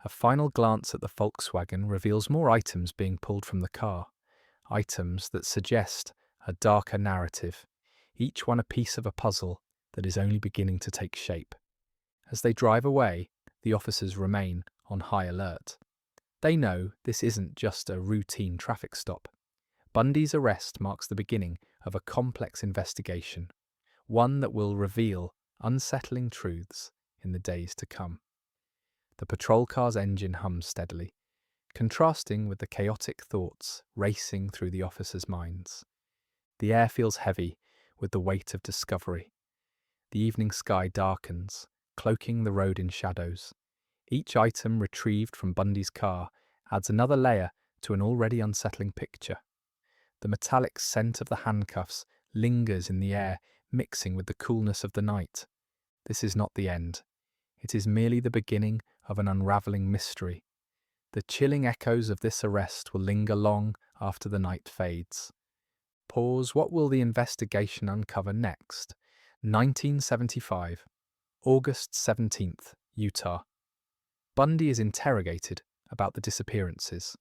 A final glance at the Volkswagen reveals more items being pulled from the car, items that suggest a darker narrative, each one a piece of a puzzle that is only beginning to take shape. As they drive away, the officers remain on high alert. They know this isn't just a routine traffic stop. Bundy's arrest marks the beginning of a complex investigation, one that will reveal unsettling truths in the days to come. The patrol car's engine hums steadily, contrasting with the chaotic thoughts racing through the officers' minds. The air feels heavy with the weight of discovery. The evening sky darkens, cloaking the road in shadows. Each item retrieved from Bundy's car adds another layer to an already unsettling picture. The metallic scent of the handcuffs lingers in the air, mixing with the coolness of the night. This is not the end. It is merely the beginning of an unravelling mystery. The chilling echoes of this arrest will linger long after the night fades. Pause. What will the investigation uncover next? 1975, August 17th, Utah. Bundy is interrogated about the disappearances.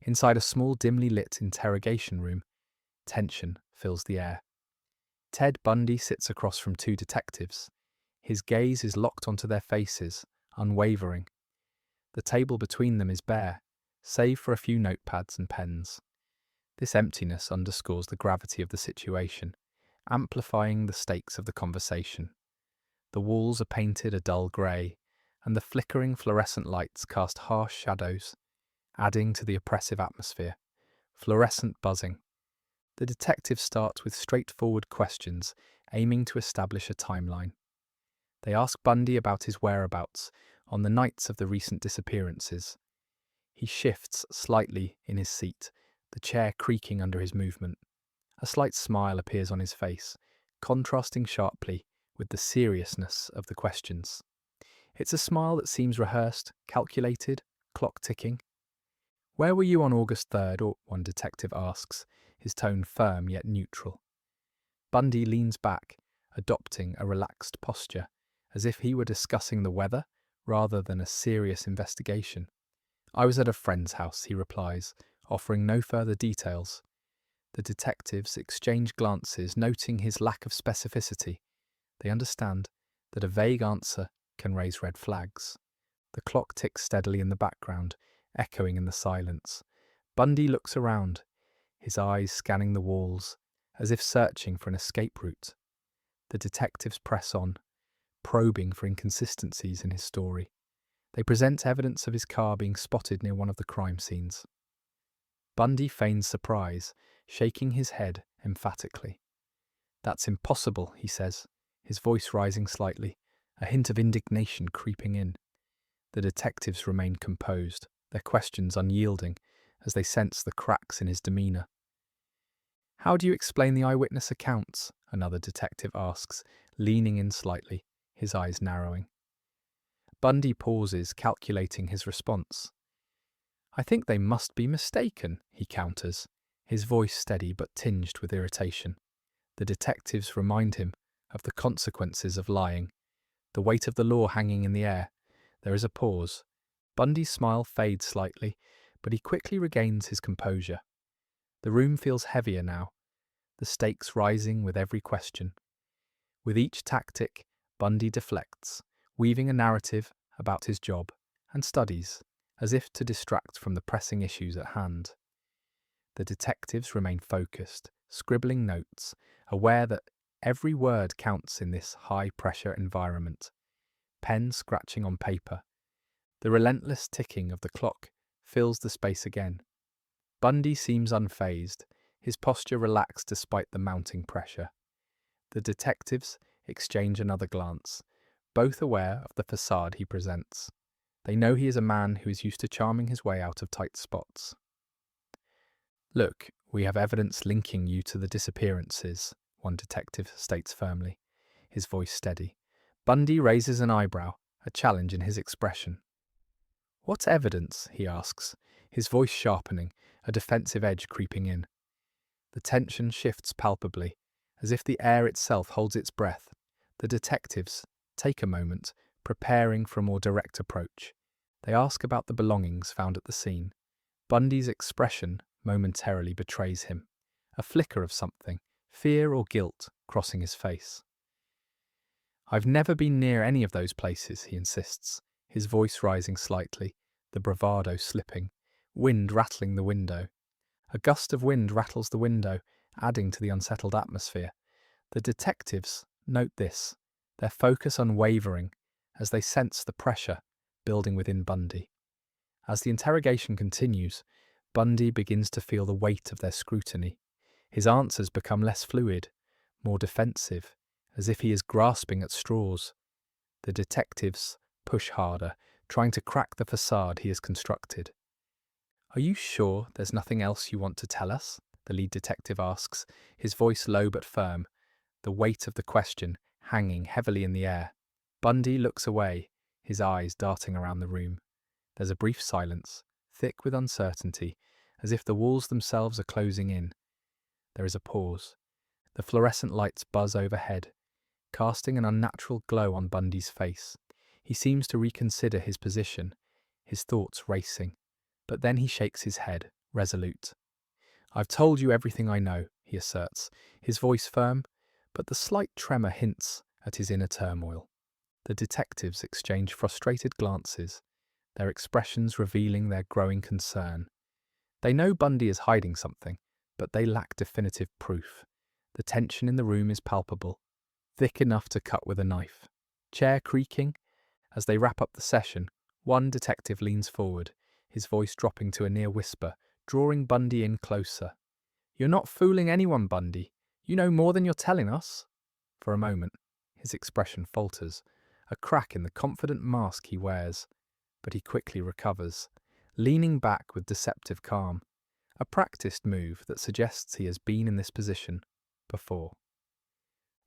Inside a small, dimly lit interrogation room, tension fills the air. Ted Bundy sits across from two detectives. His gaze is locked onto their faces, unwavering. The table between them is bare, save for a few notepads and pens. This emptiness underscores the gravity of the situation, amplifying the stakes of the conversation. The walls are painted a dull grey, and the flickering fluorescent lights cast harsh shadows, adding to the oppressive atmosphere. Fluorescent buzzing. The detectives start with straightforward questions, aiming to establish a timeline. They ask Bundy about his whereabouts on the nights of the recent disappearances. He shifts slightly in his seat, the chair creaking under his movement. A slight smile appears on his face, contrasting sharply with the seriousness of the questions. It's a smile that seems rehearsed, calculated, clock ticking. "Where were you on August 3rd?" one detective asks, his tone firm yet neutral. Bundy leans back, adopting a relaxed posture, as if he were discussing the weather rather than a serious investigation. "I was at a friend's house," he replies, offering no further details. The detectives exchange glances, noting his lack of specificity. They understand that a vague answer can raise red flags. The clock ticks steadily in the background, echoing in the silence. Bundy looks around, his eyes scanning the walls, as if searching for an escape route. The detectives press on, probing for inconsistencies in his story. They present evidence of his car being spotted near one of the crime scenes. Bundy feigns surprise, shaking his head emphatically. "That's impossible," he says, his voice rising slightly, a hint of indignation creeping in. The detectives remain composed, their questions unyielding, as they sense the cracks in his demeanour. "How do you explain the eyewitness accounts?" another detective asks, leaning in slightly, his eyes narrowing. Bundy pauses, calculating his response. "I think they must be mistaken," he counters, his voice steady but tinged with irritation. The detectives remind him of the consequences of lying, the weight of the law hanging in the air. There is a pause. Bundy's smile fades slightly, but he quickly regains his composure. The room feels heavier now, the stakes rising with every question. With each tactic, Bundy deflects, weaving a narrative about his job and studies, as if to distract from the pressing issues at hand. The detectives remain focused, scribbling notes, aware that every word counts in this high-pressure environment. Pen scratching on paper. The relentless ticking of the clock fills the space again. Bundy seems unfazed, his posture relaxed despite the mounting pressure. The detectives exchange another glance, both aware of the facade he presents. They know he is a man who is used to charming his way out of tight spots. "Look, we have evidence linking you to the disappearances," one detective states firmly, his voice steady. Bundy raises an eyebrow, a challenge in his expression. "What evidence?" he asks, his voice sharpening, a defensive edge creeping in. The tension shifts palpably, as if the air itself holds its breath. The detectives take a moment, preparing for a more direct approach. They ask about the belongings found at the scene. Bundy's expression momentarily betrays him. A flicker of something, fear or guilt, crossing his face. "I've never been near any of those places," he insists, his voice rising slightly, the bravado slipping, wind rattling the window. A gust of wind rattles the window, adding to the unsettled atmosphere. The detectives note this, their focus unwavering as they sense the pressure building within Bundy. As the interrogation continues, Bundy begins to feel the weight of their scrutiny. His answers become less fluid, more defensive, as if he is grasping at straws. The detectives push harder, trying to crack the facade he has constructed. "Are you sure there's nothing else you want to tell us?" the lead detective asks, his voice low but firm, the weight of the question hanging heavily in the air. Bundy looks away, his eyes darting around the room. There's a brief silence, thick with uncertainty, as if the walls themselves are closing in. There is a pause. The fluorescent lights buzz overhead, casting an unnatural glow on Bundy's face. He seems to reconsider his position, his thoughts racing. But then he shakes his head, resolute. "I've told you everything I know," he asserts, his voice firm, but the slight tremor hints at his inner turmoil. The detectives exchange frustrated glances, their expressions revealing their growing concern. They know Bundy is hiding something, but they lack definitive proof. The tension in the room is palpable, thick enough to cut with a knife. Chair creaking. As they wrap up the session, one detective leans forward, his voice dropping to a near whisper, drawing Bundy in closer. "You're not fooling anyone, Bundy. You know more than you're telling us." For a moment, his expression falters, a crack in the confident mask he wears, but he quickly recovers, leaning back with deceptive calm, a practiced move that suggests he has been in this position before.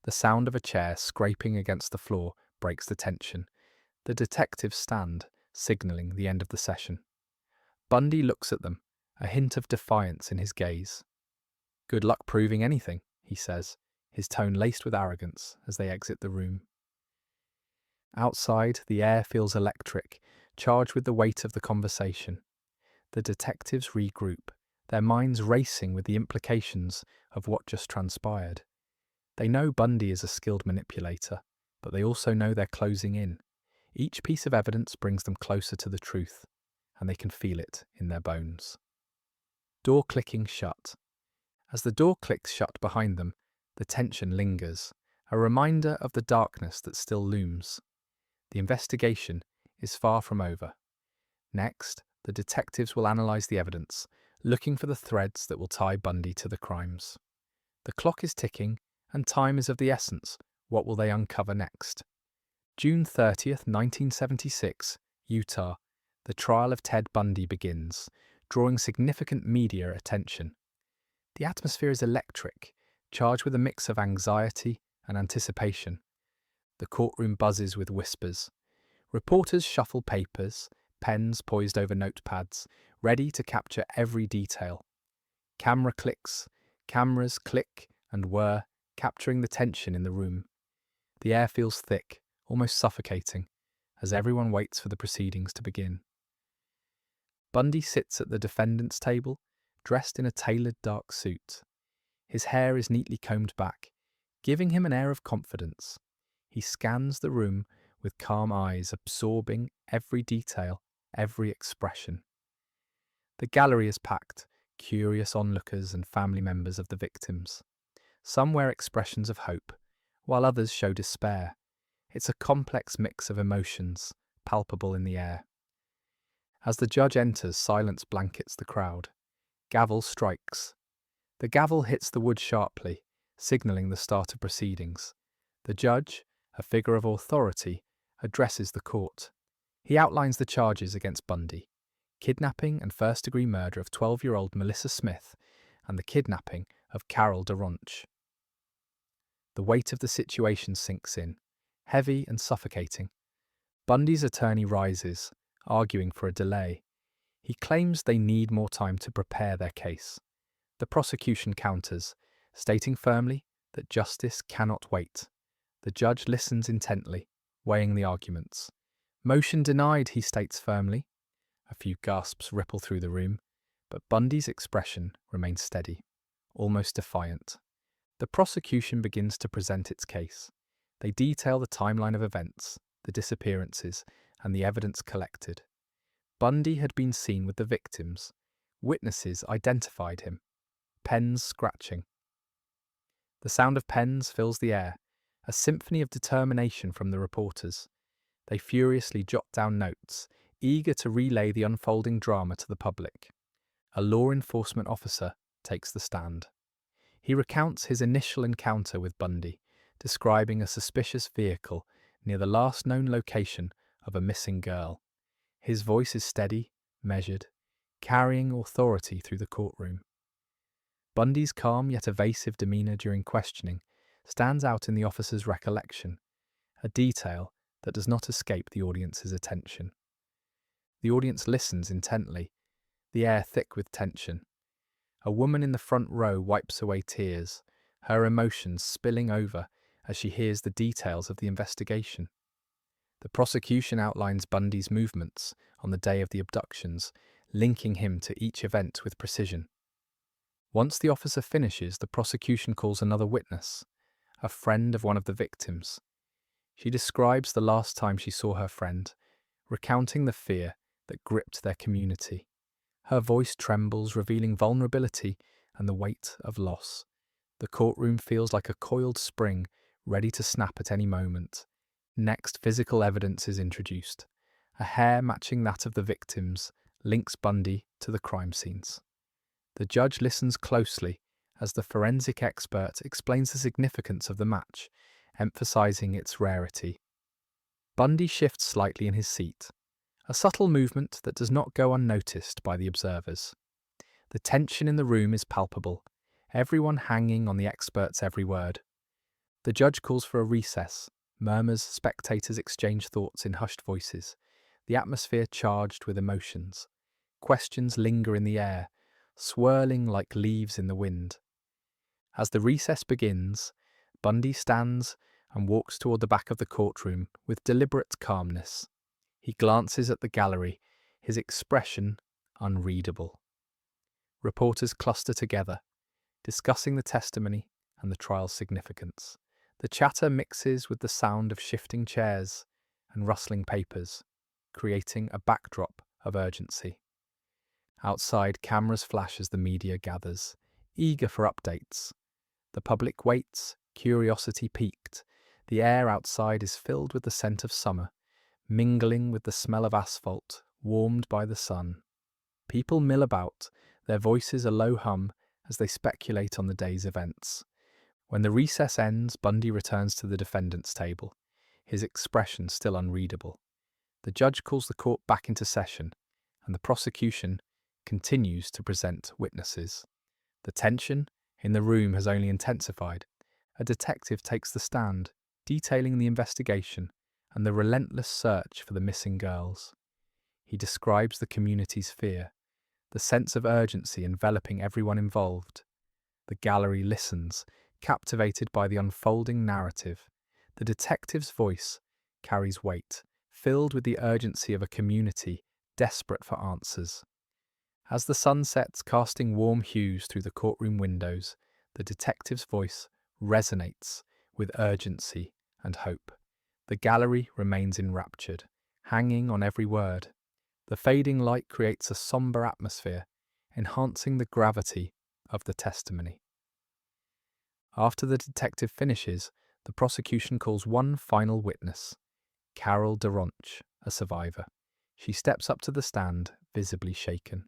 The sound of a chair scraping against the floor breaks the tension. The detectives stand, signalling the end of the session. Bundy looks at them, a hint of defiance in his gaze. "Good luck proving anything," he says, his tone laced with arrogance as they exit the room. Outside, the air feels electric, charged with the weight of the conversation. The detectives regroup, their minds racing with the implications of what just transpired. They know Bundy is a skilled manipulator, but they also know they're closing in. Each piece of evidence brings them closer to the truth, and they can feel it in their bones. Door clicking shut. As the door clicks shut behind them, the tension lingers, a reminder of the darkness that still looms. The investigation is far from over. Next, the detectives will analyse the evidence, looking for the threads that will tie Bundy to the crimes. The clock is ticking, and time is of the essence. What will they uncover next? June 30th, 1976, Utah. The trial of Ted Bundy begins, drawing significant media attention. The atmosphere is electric, charged with a mix of anxiety and anticipation. The courtroom buzzes with whispers. Reporters shuffle papers, pens poised over notepads, ready to capture every detail. Cameras click and whir, capturing the tension in the room. The air feels thick, almost suffocating, as everyone waits for the proceedings to begin. Bundy sits at the defendant's table, dressed in a tailored dark suit. His hair is neatly combed back, giving him an air of confidence. He scans the room with calm eyes, absorbing every detail, every expression. The gallery is packed, curious onlookers and family members of the victims. Some wear expressions of hope, while others show despair. It's a complex mix of emotions, palpable in the air. As the judge enters, silence blankets the crowd. Gavel strikes. The gavel hits the wood sharply, signalling the start of proceedings. The judge, a figure of authority, addresses the court. He outlines the charges against Bundy: kidnapping and first-degree murder of 12-year-old Melissa Smith and the kidnapping of Carol DeRonch. The weight of the situation sinks in, heavy and suffocating. Bundy's attorney rises, arguing for a delay. He claims they need more time to prepare their case. The prosecution counters, stating firmly that justice cannot wait. The judge listens intently, weighing the arguments. "Motion denied," he states firmly, A few gasps ripple through the room, but Bundy's expression remains steady, almost defiant. The prosecution begins to present its case. They detail the timeline of events, the disappearances, and the evidence collected. Bundy had been seen with the victims. Witnesses identified him. Pens scratching. The sound of pens fills the air, a symphony of determination from the reporters. They furiously jot down notes, eager to relay the unfolding drama to the public. A law enforcement officer takes the stand. He recounts his initial encounter with Bundy, describing a suspicious vehicle near the last known location of a missing girl. His voice is steady, measured, carrying authority through the courtroom. Bundy's calm yet evasive demeanour during questioning stands out in the officer's recollection, a detail that does not escape the audience's attention. The audience listens intently, the air thick with tension. A woman in the front row wipes away tears, her emotions spilling over as she hears the details of the investigation. The prosecution outlines Bundy's movements on the day of the abductions, linking him to each event with precision. Once the officer finishes, the prosecution calls another witness, a friend of one of the victims. She describes the last time she saw her friend, recounting the fear that gripped their community. Her voice trembles, revealing vulnerability and the weight of loss. The courtroom feels like a coiled spring, ready to snap at any moment. Next, physical evidence is introduced. A hair matching that of the victims links Bundy to the crime scenes. The judge listens closely as the forensic expert explains the significance of the match, emphasizing its rarity. Bundy shifts slightly in his seat, a subtle movement that does not go unnoticed by the observers. The tension in the room is palpable, everyone hanging on the expert's every word. The judge calls for a recess, murmurs, spectators exchange thoughts in hushed voices, the atmosphere charged with emotions. Questions linger in the air, swirling like leaves in the wind. As the recess begins, Bundy stands and walks toward the back of the courtroom with deliberate calmness. He glances at the gallery, his expression unreadable. Reporters cluster together, discussing the testimony and the trial's significance. The chatter mixes with the sound of shifting chairs and rustling papers, creating a backdrop of urgency. Outside, cameras flash as the media gathers, eager for updates. The public waits, curiosity piqued. The air outside is filled with the scent of summer, mingling with the smell of asphalt, warmed by the sun. People mill about, their voices a low hum as they speculate on the day's events. When the recess ends, Bundy returns to the defendant's table, his expression still unreadable. The judge calls the court back into session, and the prosecution continues to present witnesses. The tension in the room has only intensified. A detective takes the stand, detailing the investigation and the relentless search for the missing girls. He describes the community's fear, the sense of urgency enveloping everyone involved. The gallery listens, captivated by the unfolding narrative. The detective's voice carries weight, filled with the urgency of a community desperate for answers. As the sun sets, casting warm hues through the courtroom windows, the detective's voice resonates with urgency and hope. The gallery remains enraptured, hanging on every word. The fading light creates a somber atmosphere, enhancing the gravity of the testimony. After the detective finishes, the prosecution calls one final witness, Carol Deronch, a survivor. She steps up to the stand, visibly shaken.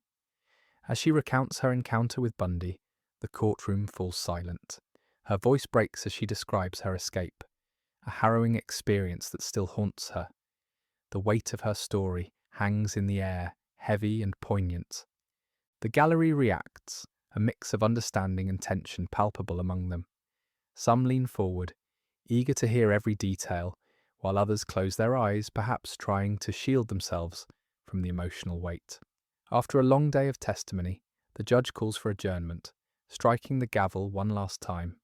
As she recounts her encounter with Bundy, the courtroom falls silent. Her voice breaks as she describes her escape, a harrowing experience that still haunts her. The weight of her story hangs in the air, heavy and poignant. The gallery reacts, a mix of understanding and tension palpable among them. Some lean forward, eager to hear every detail, while others close their eyes, perhaps trying to shield themselves from the emotional weight. After a long day of testimony, the judge calls for adjournment, striking the gavel one last time.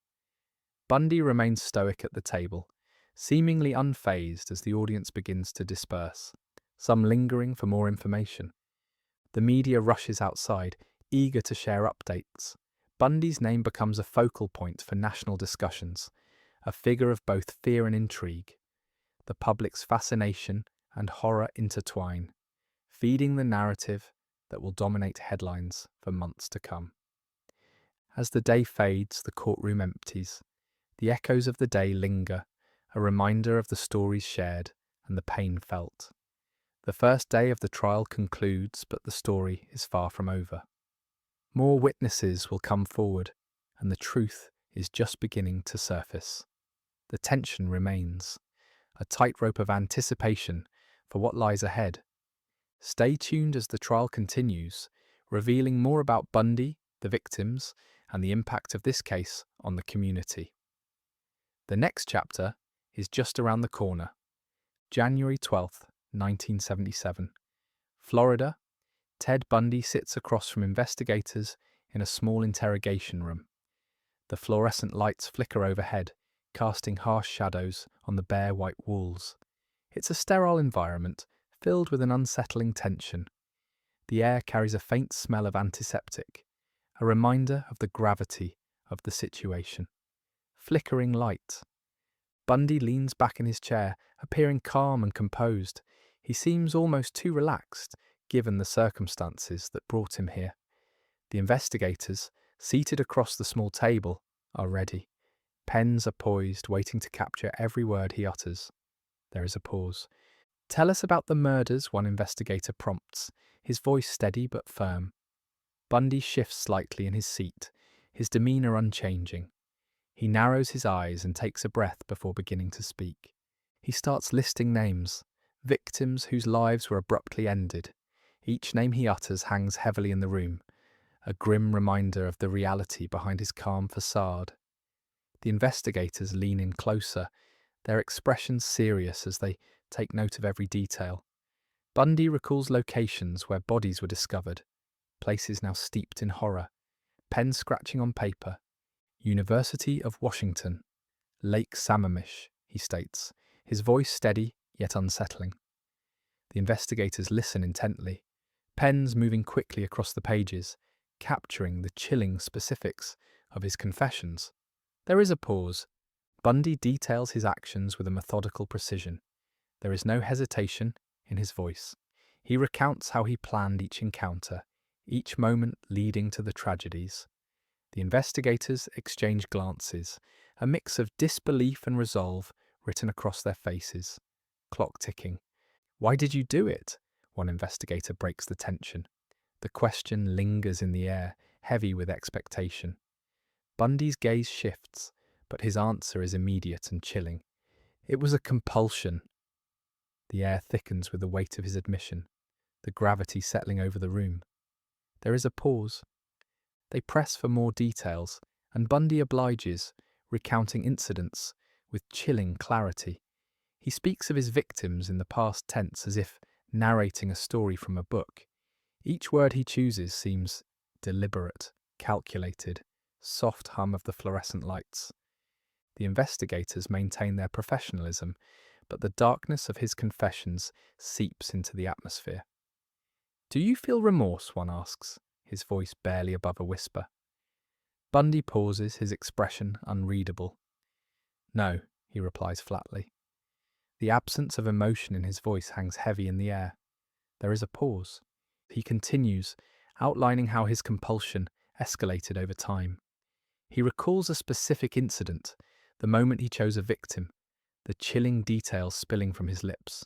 Bundy remains stoic at the table, seemingly unfazed as the audience begins to disperse, some lingering for more information. The media rushes outside, eager to share updates. Bundy's name becomes a focal point for national discussions, a figure of both fear and intrigue. The public's fascination and horror intertwine, feeding the narrative that will dominate headlines for months to come. As the day fades, the courtroom empties. The echoes of the day linger, a reminder of the stories shared and the pain felt. The first day of the trial concludes, but the story is far from over. More witnesses will come forward, and the truth is just beginning to surface. The tension remains, a tightrope of anticipation for what lies ahead. Stay tuned as the trial continues, revealing more about Bundy, the victims, and the impact of this case on the community. The next chapter is just around the corner. January 12th, 1977. Florida. Ted Bundy sits across from investigators in a small interrogation room. The fluorescent lights flicker overhead, casting harsh shadows on the bare white walls. It's a sterile environment, filled with an unsettling tension. The air carries a faint smell of antiseptic, a reminder of the gravity of the situation. Flickering light. Bundy leans back in his chair, appearing calm and composed. He seems almost too relaxed, given the circumstances that brought him here. The investigators, seated across the small table, are ready. Pens are poised, waiting to capture every word he utters. There is a pause. "Tell us about the murders," one investigator prompts, his voice steady but firm. Bundy shifts slightly in his seat, his demeanour unchanging. He narrows his eyes and takes a breath before beginning to speak. He starts listing names, victims whose lives were abruptly ended. Each name he utters hangs heavily in the room, a grim reminder of the reality behind his calm facade. The investigators lean in closer, their expressions serious as they take note of every detail. Bundy recalls locations where bodies were discovered, places now steeped in horror, pen scratching on paper. University of Washington, Lake Sammamish, he states, his voice steady yet unsettling. The investigators listen intently, pens moving quickly across the pages, capturing the chilling specifics of his confessions. There is a pause. Bundy details his actions with a methodical precision. There is no hesitation in his voice. He recounts how he planned each encounter, each moment leading to the tragedies. The investigators exchange glances, a mix of disbelief and resolve written across their faces. Clock ticking. "Why did you do it?" One investigator breaks the tension. The question lingers in the air, heavy with expectation. Bundy's gaze shifts, but his answer is immediate and chilling. "It was a compulsion." The air thickens with the weight of his admission, the gravity settling over the room. There is a pause. They press for more details, and Bundy obliges, recounting incidents with chilling clarity. He speaks of his victims in the past tense as if narrating a story from a book. Each word he chooses seems deliberate, calculated, soft hum of the fluorescent lights. The investigators maintain their professionalism, but the darkness of his confessions seeps into the atmosphere. "Do you feel remorse?" one asks, his voice barely above a whisper. Bundy pauses, his expression unreadable. "No," he replies flatly. The absence of emotion in his voice hangs heavy in the air. There is a pause. He continues, outlining how his compulsion escalated over time. He recalls a specific incident, the moment he chose a victim, the chilling details spilling from his lips.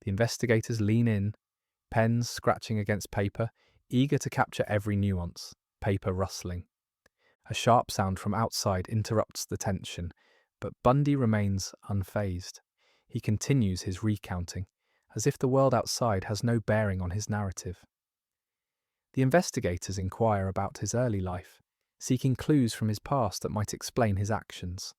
The investigators lean in, pens scratching against paper, eager to capture every nuance, paper rustling. A sharp sound from outside interrupts the tension, but Bundy remains unfazed. He continues his recounting, as if the world outside has no bearing on his narrative. The investigators inquire about his early life, seeking clues from his past that might explain his actions.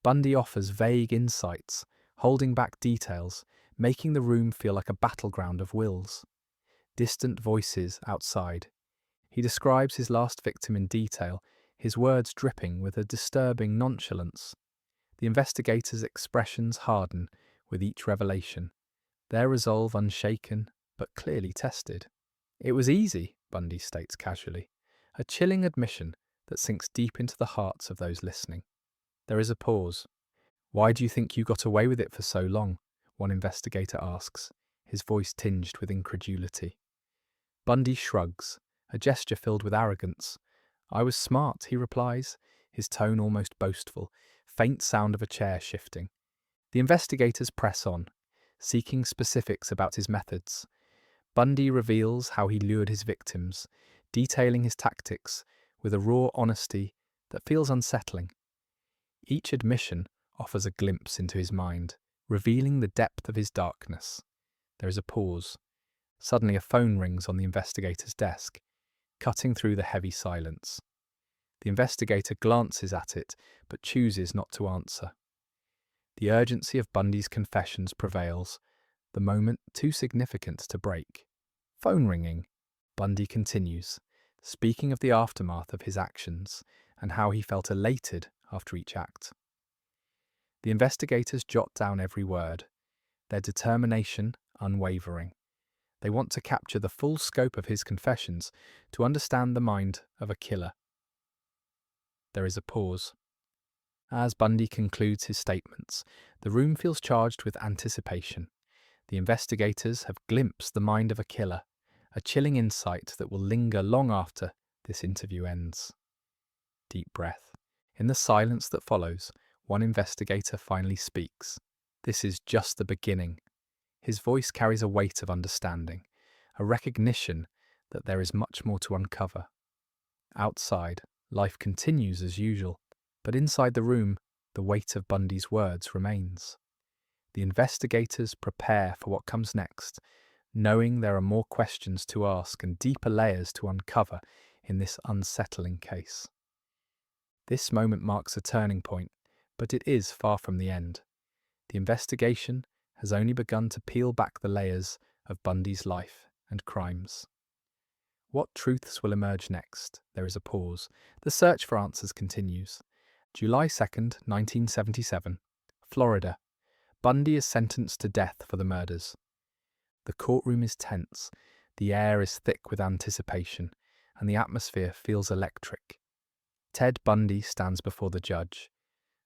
Bundy offers vague insights, holding back details, making the room feel like a battleground of wills. Distant voices outside. He describes his last victim in detail, his words dripping with a disturbing nonchalance. The investigators' expressions harden with each revelation, their resolve unshaken but clearly tested. It was easy, Bundy states casually, a chilling admission that sinks deep into the hearts of those listening. There is a pause. Why do you think you got away with it for so long? One investigator asks, his voice tinged with incredulity. Bundy shrugs, a gesture filled with arrogance. I was smart, he replies, his tone almost boastful, faint sound of a chair shifting. The investigators press on, seeking specifics about his methods. Bundy reveals how he lured his victims, detailing his tactics with a raw honesty that feels unsettling. Each admission offers a glimpse into his mind, revealing the depth of his darkness. There is a pause. Suddenly a phone rings on the investigator's desk, cutting through the heavy silence. The investigator glances at it, but chooses not to answer. The urgency of Bundy's confessions prevails, the moment too significant to break. Phone ringing. Bundy continues, speaking of the aftermath of his actions and how he felt elated after each act. The investigators jot down every word, their determination unwavering. They want to capture the full scope of his confessions to understand the mind of a killer. There is a pause. As Bundy concludes his statements, the room feels charged with anticipation. The investigators have glimpsed the mind of a killer, a chilling insight that will linger long after this interview ends. Deep breath. In the silence that follows, one investigator finally speaks. This is just the beginning. His voice carries a weight of understanding, a recognition that there is much more to uncover. Outside, life continues as usual, but inside the room, the weight of Bundy's words remains. The investigators prepare for what comes next, knowing there are more questions to ask and deeper layers to uncover in this unsettling case. This moment marks a turning point, but it is far from the end. The investigation has only begun to peel back the layers of Bundy's life and crimes. What truths will emerge next? There is a pause. The search for answers continues. July 2nd, 1977, Florida. Bundy is sentenced to death for the murders. The courtroom is tense, the air is thick with anticipation, and the atmosphere feels electric. Ted Bundy stands before the judge,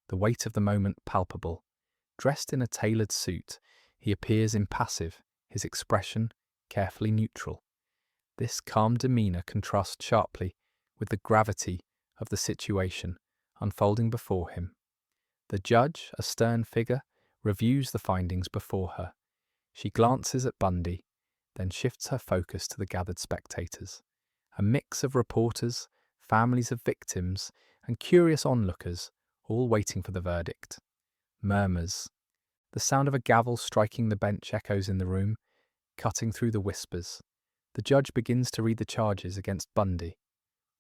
the weight of the moment palpable. Dressed in a tailored suit, he appears impassive, his expression carefully neutral. This calm demeanour contrasts sharply with the gravity of the situation unfolding before him. The judge, a stern figure, reviews the findings before her. She glances at Bundy, then shifts her focus to the gathered spectators. A mix of reporters, families of victims, and curious onlookers, all waiting for the verdict. Murmurs. The sound of a gavel striking the bench echoes in the room, cutting through the whispers. The judge begins to read the charges against Bundy.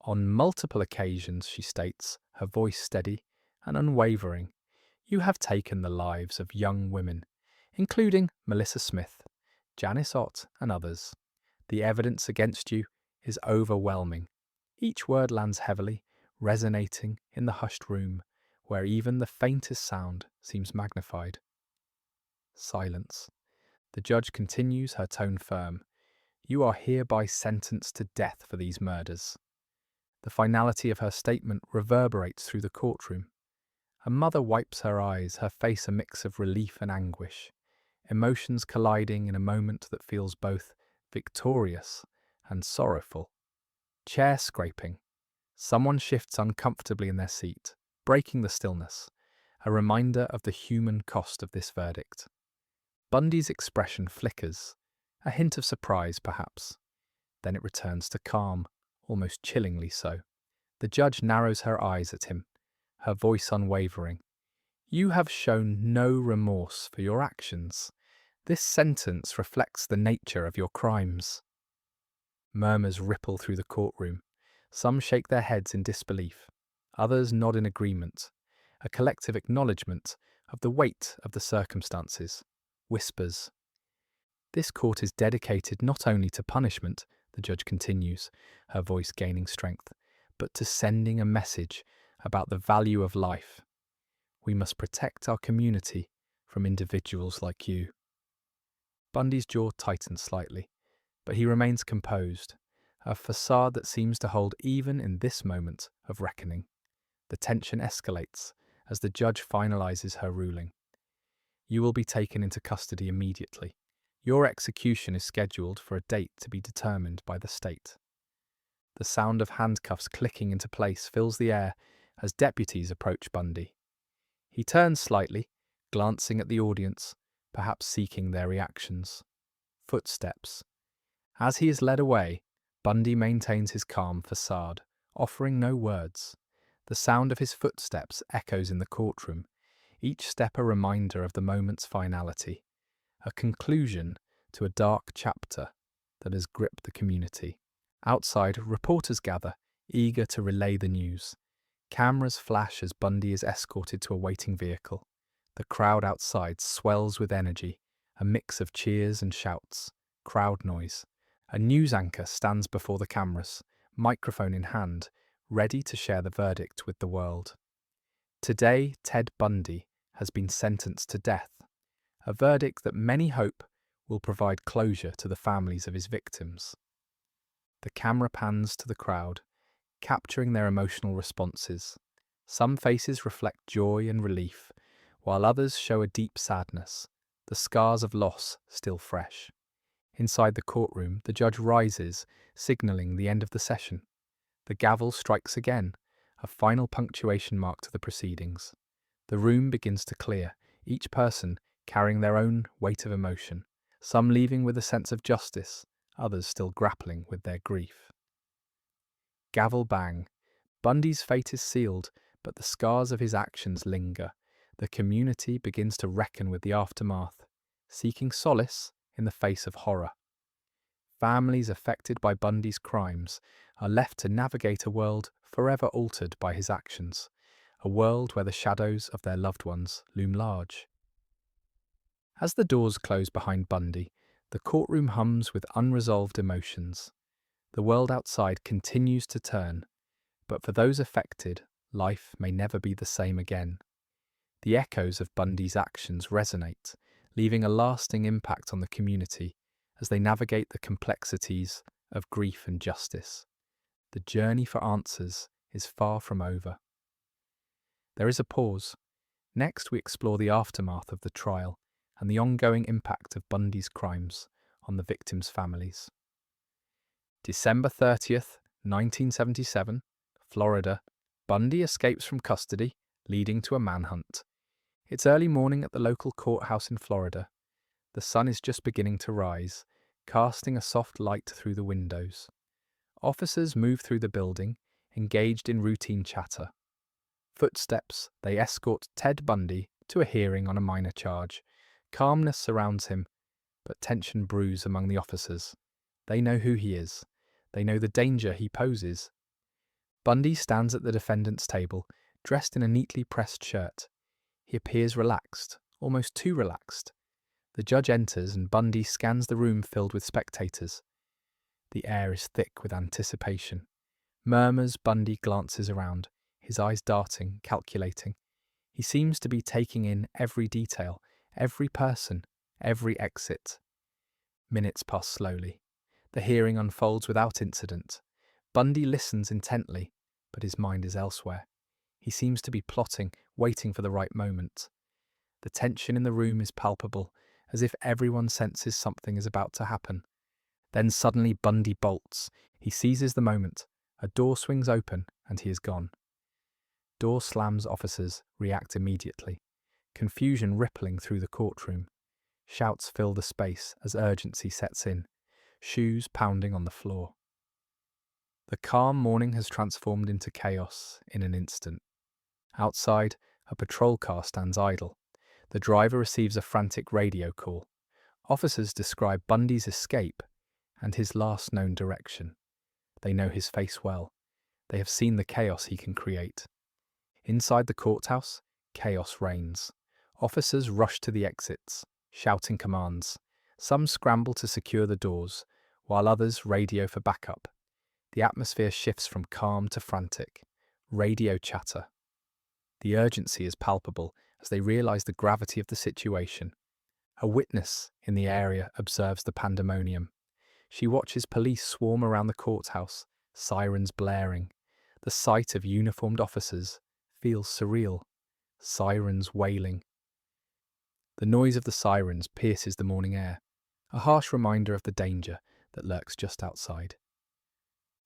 On multiple occasions, she states, her voice steady and unwavering, you have taken the lives of young women, including Melissa Smith, Janice Ott, and others. The evidence against you is overwhelming. Each word lands heavily, resonating in the hushed room, where even the faintest sound seems magnified. Silence. The judge continues, her tone firm. You are hereby sentenced to death for these murders. The finality of her statement reverberates through the courtroom. A mother wipes her eyes, her face a mix of relief and anguish, emotions colliding in a moment that feels both victorious and sorrowful. Chair scraping. Someone shifts uncomfortably in their seat, breaking the stillness, a reminder of the human cost of this verdict. Bundy's expression flickers, a hint of surprise perhaps. Then it returns to calm, almost chillingly so. The judge narrows her eyes at him, her voice unwavering. You have shown no remorse for your actions. This sentence reflects the nature of your crimes. Murmurs ripple through the courtroom. Some shake their heads in disbelief. Others nod in agreement, a collective acknowledgement of the weight of the circumstances. Whispers. This court is dedicated not only to punishment, the judge continues, her voice gaining strength, but to sending a message about the value of life. We must protect our community from individuals like you. Bundy's jaw tightens slightly. but he remains composed, a facade that seems to hold even in this moment of reckoning. The tension escalates as the judge finalizes her ruling. You will be taken into custody immediately. Your execution is scheduled for a date to be determined by the state. The sound of handcuffs clicking into place fills the air as deputies approach Bundy. He turns slightly, glancing at the audience, perhaps seeking their reactions. Footsteps. As he is led away, Bundy maintains his calm facade, offering no words. The sound of his footsteps echoes in the courtroom, each step a reminder of the moment's finality, a conclusion to a dark chapter that has gripped the community. Outside, reporters gather, eager to relay the news. Cameras flash as Bundy is escorted to a waiting vehicle. The crowd outside swells with energy, a mix of cheers and shouts, crowd noise. A news anchor stands before the cameras, microphone in hand, ready to share the verdict with the world. Today, Ted Bundy has been sentenced to death, a verdict that many hope will provide closure to the families of his victims. The camera pans to the crowd, capturing their emotional responses. Some faces reflect joy and relief, while others show a deep sadness, the scars of loss still fresh. Inside the courtroom, the judge rises, signalling the end of the session. The gavel strikes again, a final punctuation mark to the proceedings. The room begins to clear, each person carrying their own weight of emotion, some leaving with a sense of justice, others still grappling with their grief. Gavel bang. Bundy's fate is sealed, but the scars of his actions linger. The community begins to reckon with the aftermath, seeking solace in the face of horror. Families affected by Bundy's crimes are left to navigate a world forever altered by his actions, a world where the shadows of their loved ones loom large. As the doors close behind Bundy, the courtroom hums with unresolved emotions. The world outside continues to turn, but for those affected, life may never be the same again. The echoes of Bundy's actions resonate, leaving a lasting impact on the community as they navigate the complexities of grief and justice. The journey for answers is far from over. There is a pause. Next, we explore the aftermath of the trial and the ongoing impact of Bundy's crimes on the victims' families. December 30th, 1977, Florida. Bundy escapes from custody, leading to a manhunt. It's early morning at the local courthouse in Florida. The sun is just beginning to rise, casting a soft light through the windows. Officers move through the building, engaged in routine chatter. Footsteps, they escort Ted Bundy to a hearing on a minor charge. Calmness surrounds him, but tension brews among the officers. They know who he is. They know the danger he poses. Bundy stands at the defendant's table, dressed in a neatly pressed shirt. He appears relaxed, almost too relaxed. The judge enters and Bundy scans the room filled with spectators. The air is thick with anticipation. Murmurs, Bundy glances around, his eyes darting, calculating. He seems to be taking in every detail, every person, every exit. Minutes pass slowly. The hearing unfolds without incident. Bundy listens intently, but his mind is elsewhere. He seems to be plotting, waiting for the right moment. The tension in the room is palpable, as if everyone senses something is about to happen. Then suddenly Bundy bolts. He seizes the moment. A door swings open, and he is gone. Door slams. Officers react immediately. Confusion rippling through the courtroom. Shouts fill the space as urgency sets in. Shoes pounding on the floor. The calm morning has transformed into chaos in an instant. Outside, a patrol car stands idle. The driver receives a frantic radio call. Officers describe Bundy's escape and his last known direction. They know his face well. They have seen the chaos he can create. Inside the courthouse, chaos reigns. Officers rush to the exits, shouting commands. Some scramble to secure the doors, while others radio for backup. The atmosphere shifts from calm to frantic. Radio chatter. The urgency is palpable as they realize the gravity of the situation. A witness in the area observes the pandemonium. She watches police swarm around the courthouse, sirens blaring. The sight of uniformed officers feels surreal, sirens wailing. The noise of the sirens pierces the morning air, a harsh reminder of the danger that lurks just outside.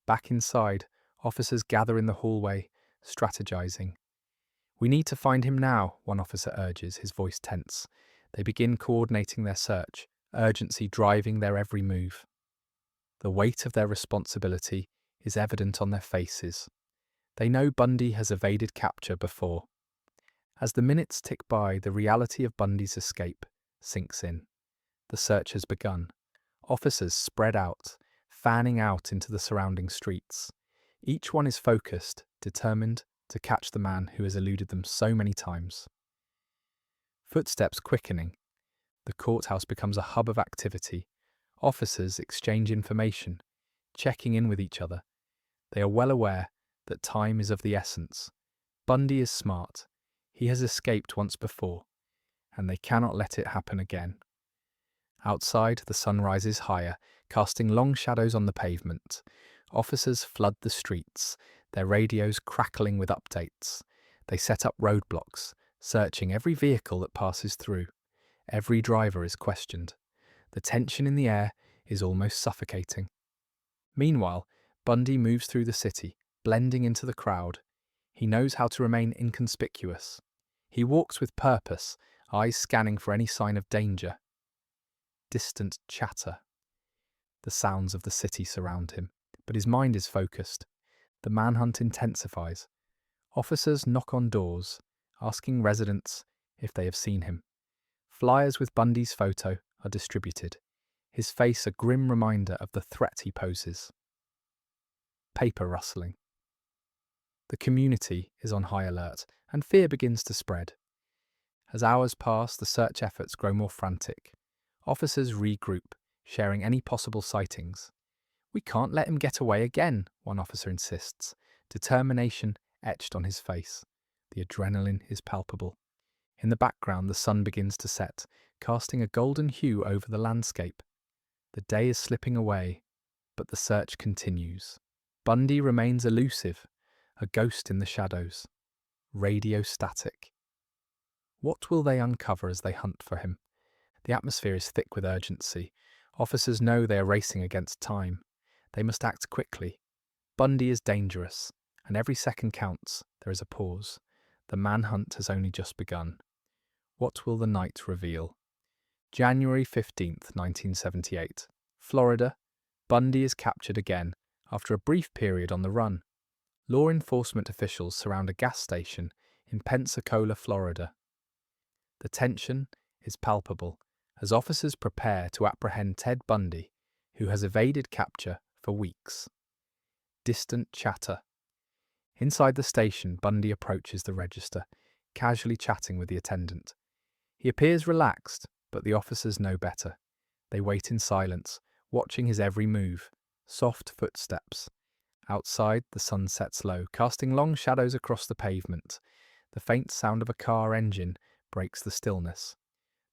Back inside, officers gather in the hallway, strategizing. "We need to find him now," one officer urges, his voice tense. They begin coordinating their search, urgency driving their every move. The weight of their responsibility is evident on their faces. They know Bundy has evaded capture before. As the minutes tick by, the reality of Bundy's escape sinks in. The search has begun. Officers spread out, fanning out into the surrounding streets. Each one is focused, determined to catch the man who has eluded them so many times. Footsteps quickening. The courthouse becomes a hub of activity. Officers exchange information, checking in with each other. They are well aware that time is of the essence. Bundy is smart. He has escaped once before, and they cannot let it happen again. Outside, the sun rises higher, casting long shadows on the pavement. Officers flood the streets, their radios crackling with updates. They set up roadblocks, searching every vehicle that passes through. Every driver is questioned. The tension in the air is almost suffocating. Meanwhile, Bundy moves through the city, blending into the crowd. He knows how to remain inconspicuous. He walks with purpose, eyes scanning for any sign of danger. Distant chatter. The sounds of the city surround him, but his mind is focused. The manhunt intensifies. Officers knock on doors, asking residents if they have seen him. Flyers with Bundy's photo are distributed, his face a grim reminder of the threat he poses. Paper rustling. The community is on high alert, and fear begins to spread. As hours pass, the search efforts grow more frantic. Officers regroup, sharing any possible sightings. "We can't let him get away again," one officer insists, determination etched on his face. The adrenaline is palpable. In the background, the sun begins to set, casting a golden hue over the landscape. The day is slipping away, but the search continues. Bundy remains elusive, a ghost in the shadows. Radio static. What will they uncover as they hunt for him? The atmosphere is thick with urgency. Officers know they are racing against time. They must act quickly. Bundy is dangerous, and every second counts. There is a pause. The manhunt has only just begun. What will the night reveal? January 15th, 1978. Florida. Bundy is captured again, after a brief period on the run. Law enforcement officials surround a gas station in Pensacola, Florida. The tension is palpable as officers prepare to apprehend Ted Bundy, who has evaded capture for weeks. Distant chatter. Inside the station, Bundy approaches the register, casually chatting with the attendant. He appears relaxed, but the officers know better. They wait in silence, watching his every move. Soft footsteps. Outside, the sun sets low, casting long shadows across the pavement. The faint sound of a car engine breaks the stillness.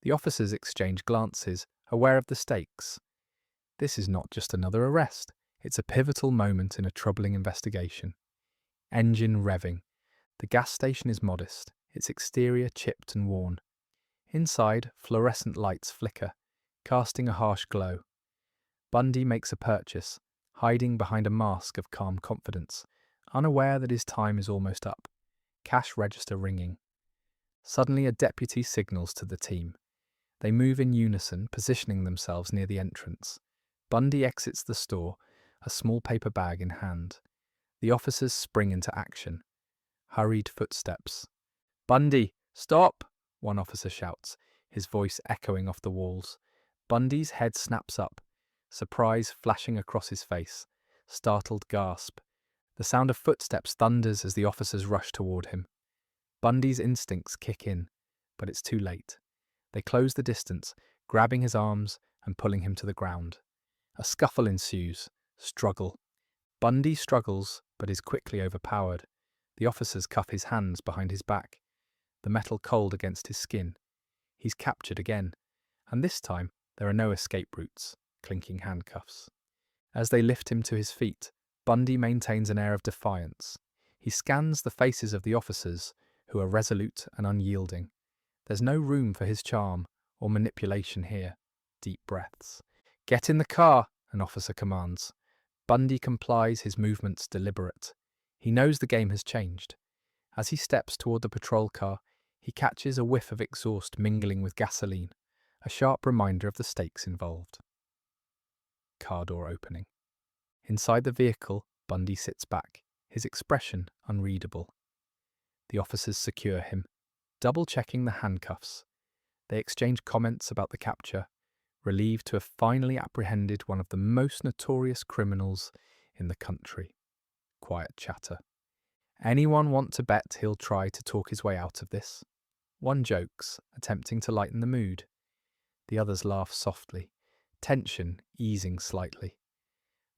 The officers exchange glances, aware of the stakes. This is not just another arrest. It's a pivotal moment in a troubling investigation. Engine revving. The gas station is modest, its exterior chipped and worn. Inside, fluorescent lights flicker, casting a harsh glow. Bundy makes a purchase, hiding behind a mask of calm confidence, unaware that his time is almost up. Cash register ringing. Suddenly, a deputy signals to the team. They move in unison, positioning themselves near the entrance. Bundy exits the store, a small paper bag in hand. The officers spring into action. Hurried footsteps. "Bundy, stop!" one officer shouts, his voice echoing off the walls. Bundy's head snaps up, surprise flashing across his face. Startled gasp. The sound of footsteps thunders as the officers rush toward him. Bundy's instincts kick in, but it's too late. They close the distance, grabbing his arms and pulling him to the ground. A scuffle ensues. Struggle. Bundy struggles, but is quickly overpowered. The officers cuff his hands behind his back, the metal cold against his skin. He's captured again, and this time there are no escape routes, clinking handcuffs. As they lift him to his feet, Bundy maintains an air of defiance. He scans the faces of the officers, who are resolute and unyielding. There's no room for his charm or manipulation here. Deep breaths. "Get in the car," an officer commands. Bundy complies, his movements deliberate. He knows the game has changed. As he steps toward the patrol car, he catches a whiff of exhaust mingling with gasoline, a sharp reminder of the stakes involved. Car door opening. Inside the vehicle, Bundy sits back, his expression unreadable. The officers secure him, double-checking the handcuffs. They exchange comments about the capture, relieved to have finally apprehended one of the most notorious criminals in the country. Quiet chatter. Anyone want to bet he'll try to talk his way out of this? One jokes, attempting to lighten the mood. The others laugh softly, tension easing slightly.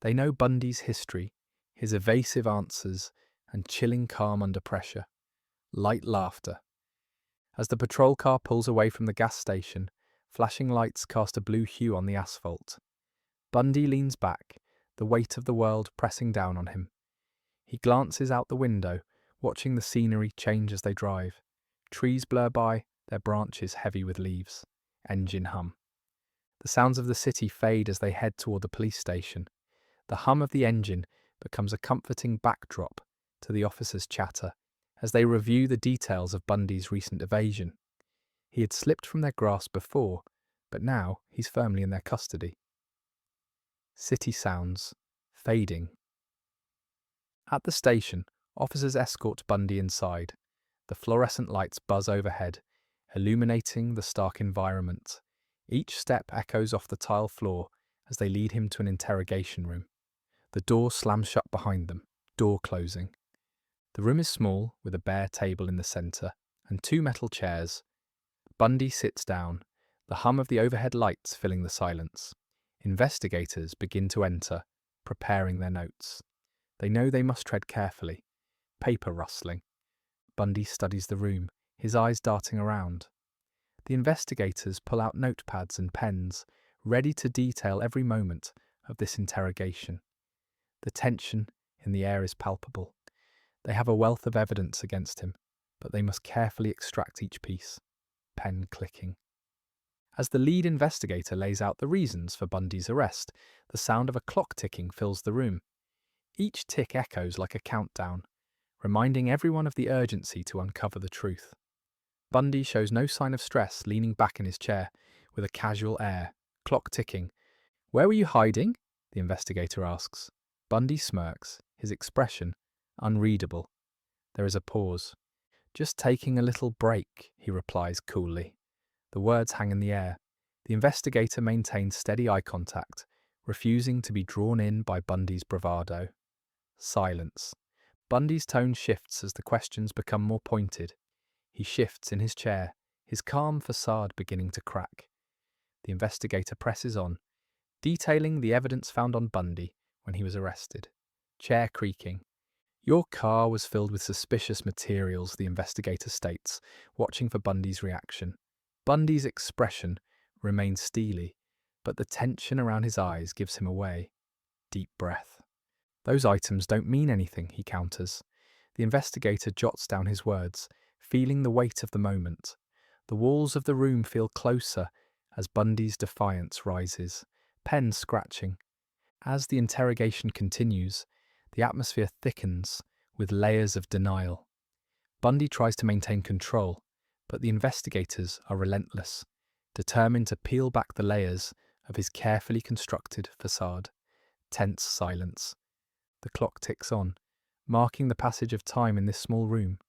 They know Bundy's history, his evasive answers, and chilling calm under pressure. Light laughter. As the patrol car pulls away from the gas station, flashing lights cast a blue hue on the asphalt. Bundy leans back, the weight of the world pressing down on him. He glances out the window, watching the scenery change as they drive. Trees blur by, their branches heavy with leaves. Engine hum. The sounds of the city fade as they head toward the police station. The hum of the engine becomes a comforting backdrop to the officers' chatter as they review the details of Bundy's recent evasion. He had slipped from their grasp before, but now he's firmly in their custody. City sounds, fading. At the station, officers escort Bundy inside. The fluorescent lights buzz overhead, illuminating the stark environment. Each step echoes off the tile floor as they lead him to an interrogation room. The door slams shut behind them, door closing. The room is small, with a bare table in the centre and 2 metal chairs. Bundy sits down, the hum of the overhead lights filling the silence. Investigators begin to enter, preparing their notes. They know they must tread carefully. Paper rustling. Bundy studies the room, his eyes darting around. The investigators pull out notepads and pens, ready to detail every moment of this interrogation. The tension in the air is palpable. They have a wealth of evidence against him, but they must carefully extract each piece. Pen clicking. As the lead investigator lays out the reasons for Bundy's arrest, the sound of a clock ticking fills the room. Each tick echoes like a countdown, reminding everyone of the urgency to uncover the truth. Bundy shows no sign of stress, leaning back in his chair with a casual air, clock ticking. "Where were you hiding?" the investigator asks. Bundy smirks, his expression unreadable. There is a pause. "Just taking a little break," he replies coolly. The words hang in the air. The investigator maintains steady eye contact, refusing to be drawn in by Bundy's bravado. Silence. Bundy's tone shifts as the questions become more pointed. He shifts in his chair, his calm facade beginning to crack. The investigator presses on, detailing the evidence found on Bundy when he was arrested. Chair creaking. "Your car was filled with suspicious materials," the investigator states, watching for Bundy's reaction. Bundy's expression remains steely, but the tension around his eyes gives him away. Deep breath. "Those items don't mean anything," he counters. The investigator jots down his words, feeling the weight of the moment. The walls of the room feel closer as Bundy's defiance rises, pen scratching. As the interrogation continues, the atmosphere thickens with layers of denial. Bundy tries to maintain control, but the investigators are relentless, determined to peel back the layers of his carefully constructed facade. Tense silence. The clock ticks on, marking the passage of time in this small room.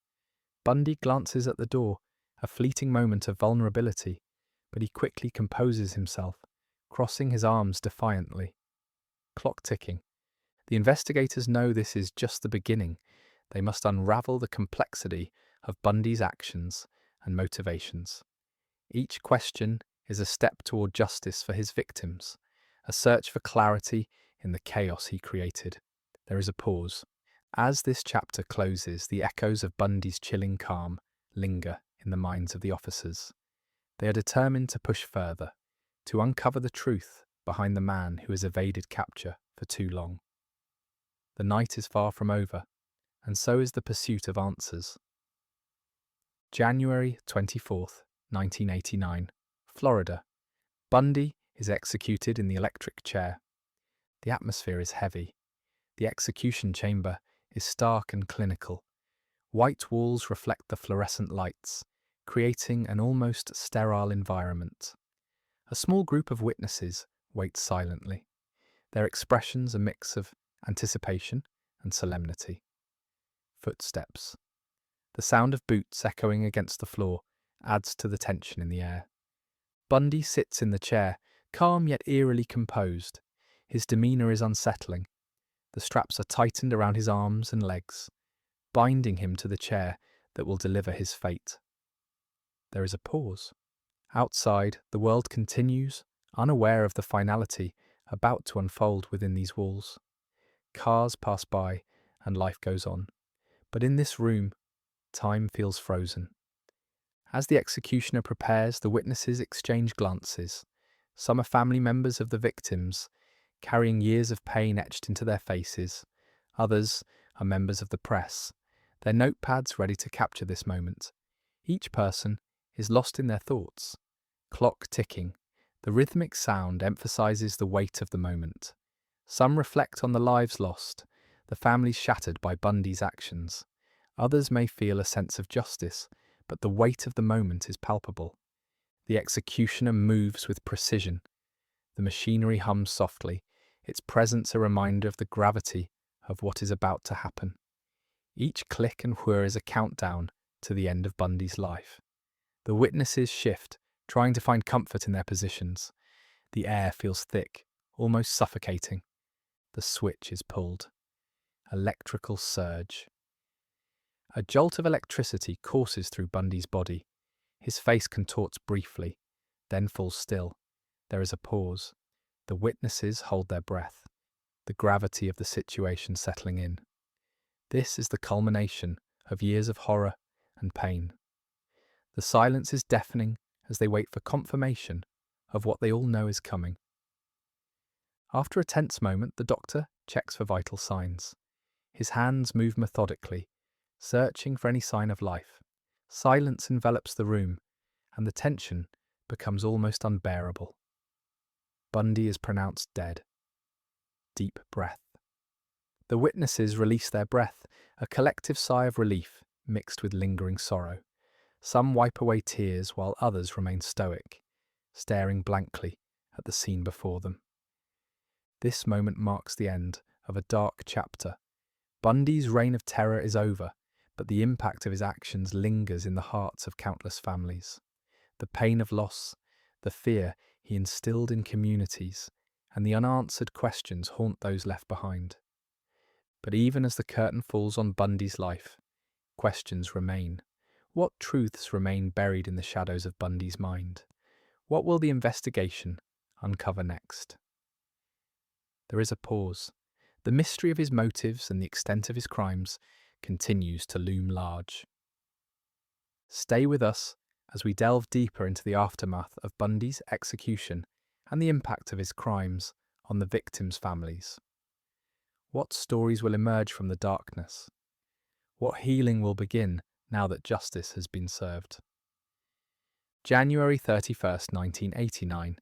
Bundy glances at the door, a fleeting moment of vulnerability, but he quickly composes himself, crossing his arms defiantly. Clock ticking. The investigators know this is just the beginning. They must unravel the complexity of Bundy's actions and motivations. Each question is a step toward justice for his victims, a search for clarity in the chaos he created. There is a pause. As this chapter closes, the echoes of Bundy's chilling calm linger in the minds of the officers. They are determined to push further, to uncover the truth behind the man who has evaded capture for too long. The night is far from over, and so is the pursuit of answers. January 24th, 1989, Florida. Bundy is executed in the electric chair. The atmosphere is heavy. The execution chamber is stark and clinical. White walls reflect the fluorescent lights, creating an almost sterile environment. A small group of witnesses wait silently, their expressions a mix of anticipation and solemnity. Footsteps. The sound of boots echoing against the floor adds to the tension in the air. Bundy sits in the chair, calm yet eerily composed. His demeanour is unsettling. The straps are tightened around his arms and legs, binding him to the chair that will deliver his fate. There is a pause. Outside, the world continues, unaware of the finality about to unfold within these walls. Cars pass by, and life goes on. But in this room, time feels frozen. As the executioner prepares, the witnesses exchange glances. Some are family members of the victims, carrying years of pain etched into their faces. Others are members of the press, their notepads ready to capture this moment. Each person is lost in their thoughts. Clock ticking, the rhythmic sound emphasizes the weight of the moment. Some reflect on the lives lost, the families shattered by Bundy's actions. Others may feel a sense of justice, but the weight of the moment is palpable. The executioner moves with precision. The machinery hums softly, its presence a reminder of the gravity of what is about to happen. Each click and whir is a countdown to the end of Bundy's life. The witnesses shift, trying to find comfort in their positions. The air feels thick, almost suffocating. The switch is pulled. Electrical surge. A jolt of electricity courses through Bundy's body. His face contorts briefly, then falls still. There is a pause. The witnesses hold their breath, the gravity of the situation settling in. This is the culmination of years of horror and pain. The silence is deafening as they wait for confirmation of what they all know is coming. After a tense moment, the doctor checks for vital signs. His hands move methodically, searching for any sign of life. Silence envelops the room, and the tension becomes almost unbearable. Bundy is pronounced dead. Deep breath. The witnesses release their breath, a collective sigh of relief mixed with lingering sorrow. Some wipe away tears while others remain stoic, staring blankly at the scene before them. This moment marks the end of a dark chapter. Bundy's reign of terror is over, but the impact of his actions lingers in the hearts of countless families. The pain of loss, the fear he instilled in communities, and the unanswered questions haunt those left behind. But even as the curtain falls on Bundy's life, questions remain. What truths remain buried in the shadows of Bundy's mind? What will the investigation uncover next? There is a pause. The mystery of his motives and the extent of his crimes continues to loom large. Stay with us as we delve deeper into the aftermath of Bundy's execution and the impact of his crimes on the victims' families. What stories will emerge from the darkness? What healing will begin now that justice has been served? January 31st, 1989,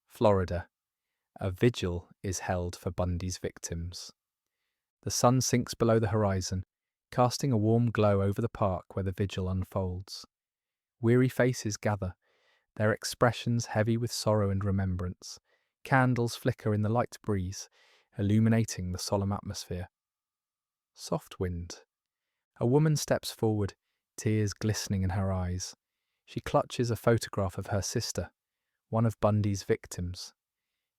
Florida. A vigil is held for Bundy's victims. The sun sinks below the horizon, casting a warm glow over the park where the vigil unfolds. Weary faces gather, their expressions heavy with sorrow and remembrance. Candles flicker in the light breeze, illuminating the solemn atmosphere. Soft wind. A woman steps forward, tears glistening in her eyes. She clutches a photograph of her sister, one of Bundy's victims.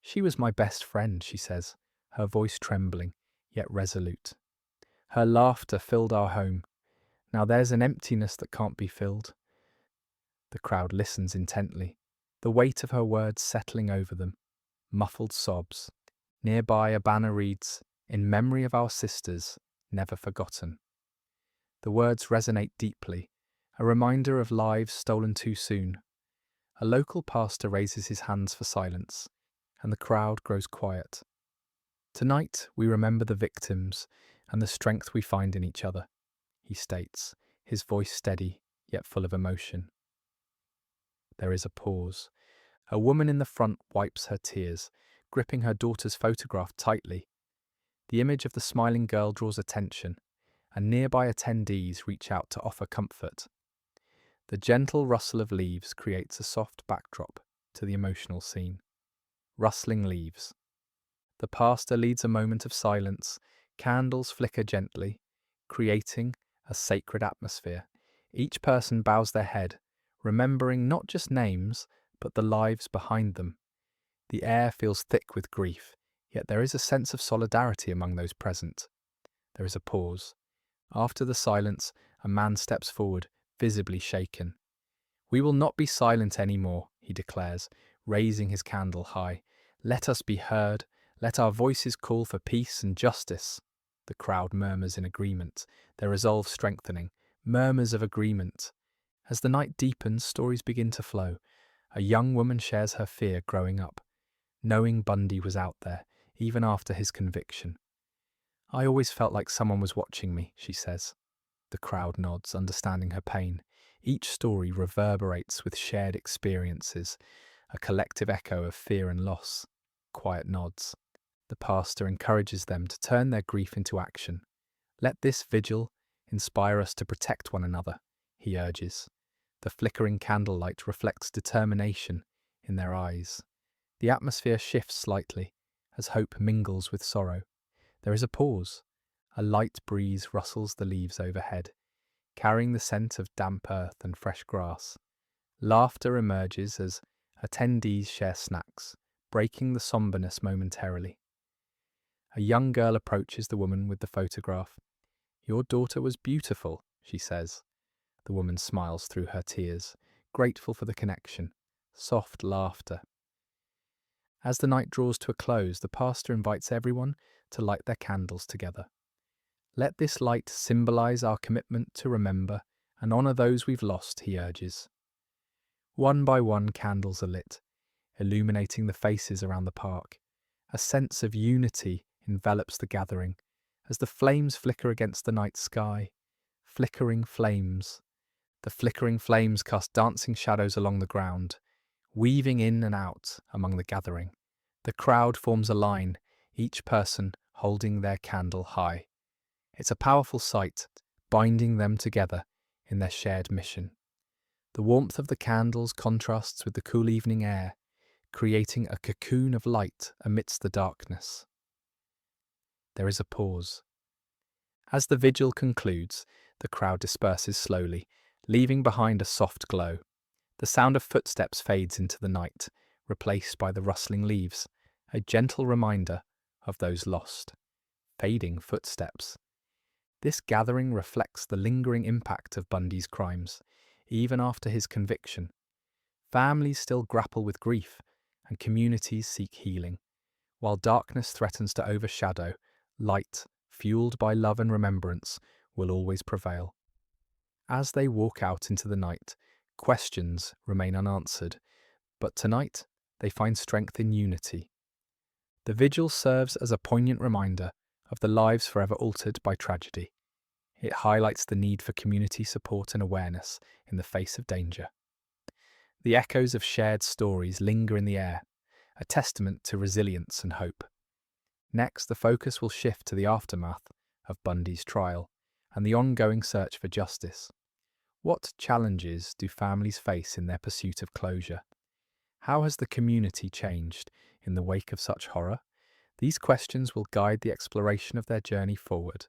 "She was my best friend," she says, her voice trembling, yet resolute. Her laughter filled our home. Now there's an emptiness that can't be filled. The crowd listens intently, the weight of her words settling over them. Muffled sobs. Nearby a banner reads, "In memory of our sisters, never forgotten." The words resonate deeply, a reminder of lives stolen too soon. A local pastor raises his hands for silence, and the crowd grows quiet. Tonight, we remember the victims and the strength we find in each other, he states, his voice steady yet full of emotion. There is a pause. A woman in the front wipes her tears, gripping her daughter's photograph tightly. The image of the smiling girl draws attention, and nearby attendees reach out to offer comfort. The gentle rustle of leaves creates a soft backdrop to the emotional scene. Rustling leaves. The pastor leads a moment of silence. Candles flicker gently, creating a sacred atmosphere. Each person bows their head, remembering not just names, but the lives behind them. The air feels thick with grief, yet there is a sense of solidarity among those present. There is a pause. After the silence, a man steps forward, visibly shaken. "We will not be silent any more," he declares, raising his candle high. "Let us be heard. Let our voices call for peace and justice." The crowd murmurs in agreement, their resolve strengthening. Murmurs of agreement. As the night deepens, stories begin to flow. A young woman shares her fear growing up, knowing Bundy was out there, even after his conviction. "I always felt like someone was watching me," she says. The crowd nods, understanding her pain. Each story reverberates with shared experiences, a collective echo of fear and loss. Quiet nods. The pastor encourages them to turn their grief into action. "Let this vigil inspire us to protect one another," he urges. The flickering candlelight reflects determination in their eyes. The atmosphere shifts slightly as hope mingles with sorrow. There is a pause. A light breeze rustles the leaves overhead, carrying the scent of damp earth and fresh grass. Laughter emerges as attendees share snacks, breaking the somberness momentarily. A young girl approaches the woman with the photograph. "Your daughter was beautiful," she says. The woman smiles through her tears, grateful for the connection. Soft laughter. As the night draws to a close, the pastor invites everyone to light their candles together. "Let this light symbolize our commitment to remember and honor those we've lost," he urges. One by one, candles are lit, illuminating the faces around the park. A sense of unity envelops the gathering as the flames flicker against the night sky. Flickering flames. The flickering flames cast dancing shadows along the ground, weaving in and out among the gathering. The crowd forms a line, each person holding their candle high. It's a powerful sight, binding them together in their shared mission. The warmth of the candles contrasts with the cool evening air, creating a cocoon of light amidst the darkness. There is a pause. As the vigil concludes, the crowd disperses slowly, leaving behind a soft glow. The sound of footsteps fades into the night, replaced by the rustling leaves, a gentle reminder of those lost. Fading footsteps. This gathering reflects the lingering impact of Bundy's crimes, even after his conviction. Families still grapple with grief, and communities seek healing. While darkness threatens to overshadow, light, fueled by love and remembrance, will always prevail. As they walk out into the night, questions remain unanswered, but tonight they find strength in unity. The vigil serves as a poignant reminder of the lives forever altered by tragedy. It highlights the need for community support and awareness in the face of danger. The echoes of shared stories linger in the air, a testament to resilience and hope. Next, the focus will shift to the aftermath of Bundy's trial and the ongoing search for justice. What challenges do families face in their pursuit of closure? How has the community changed in the wake of such horror? These questions will guide the exploration of their journey forward.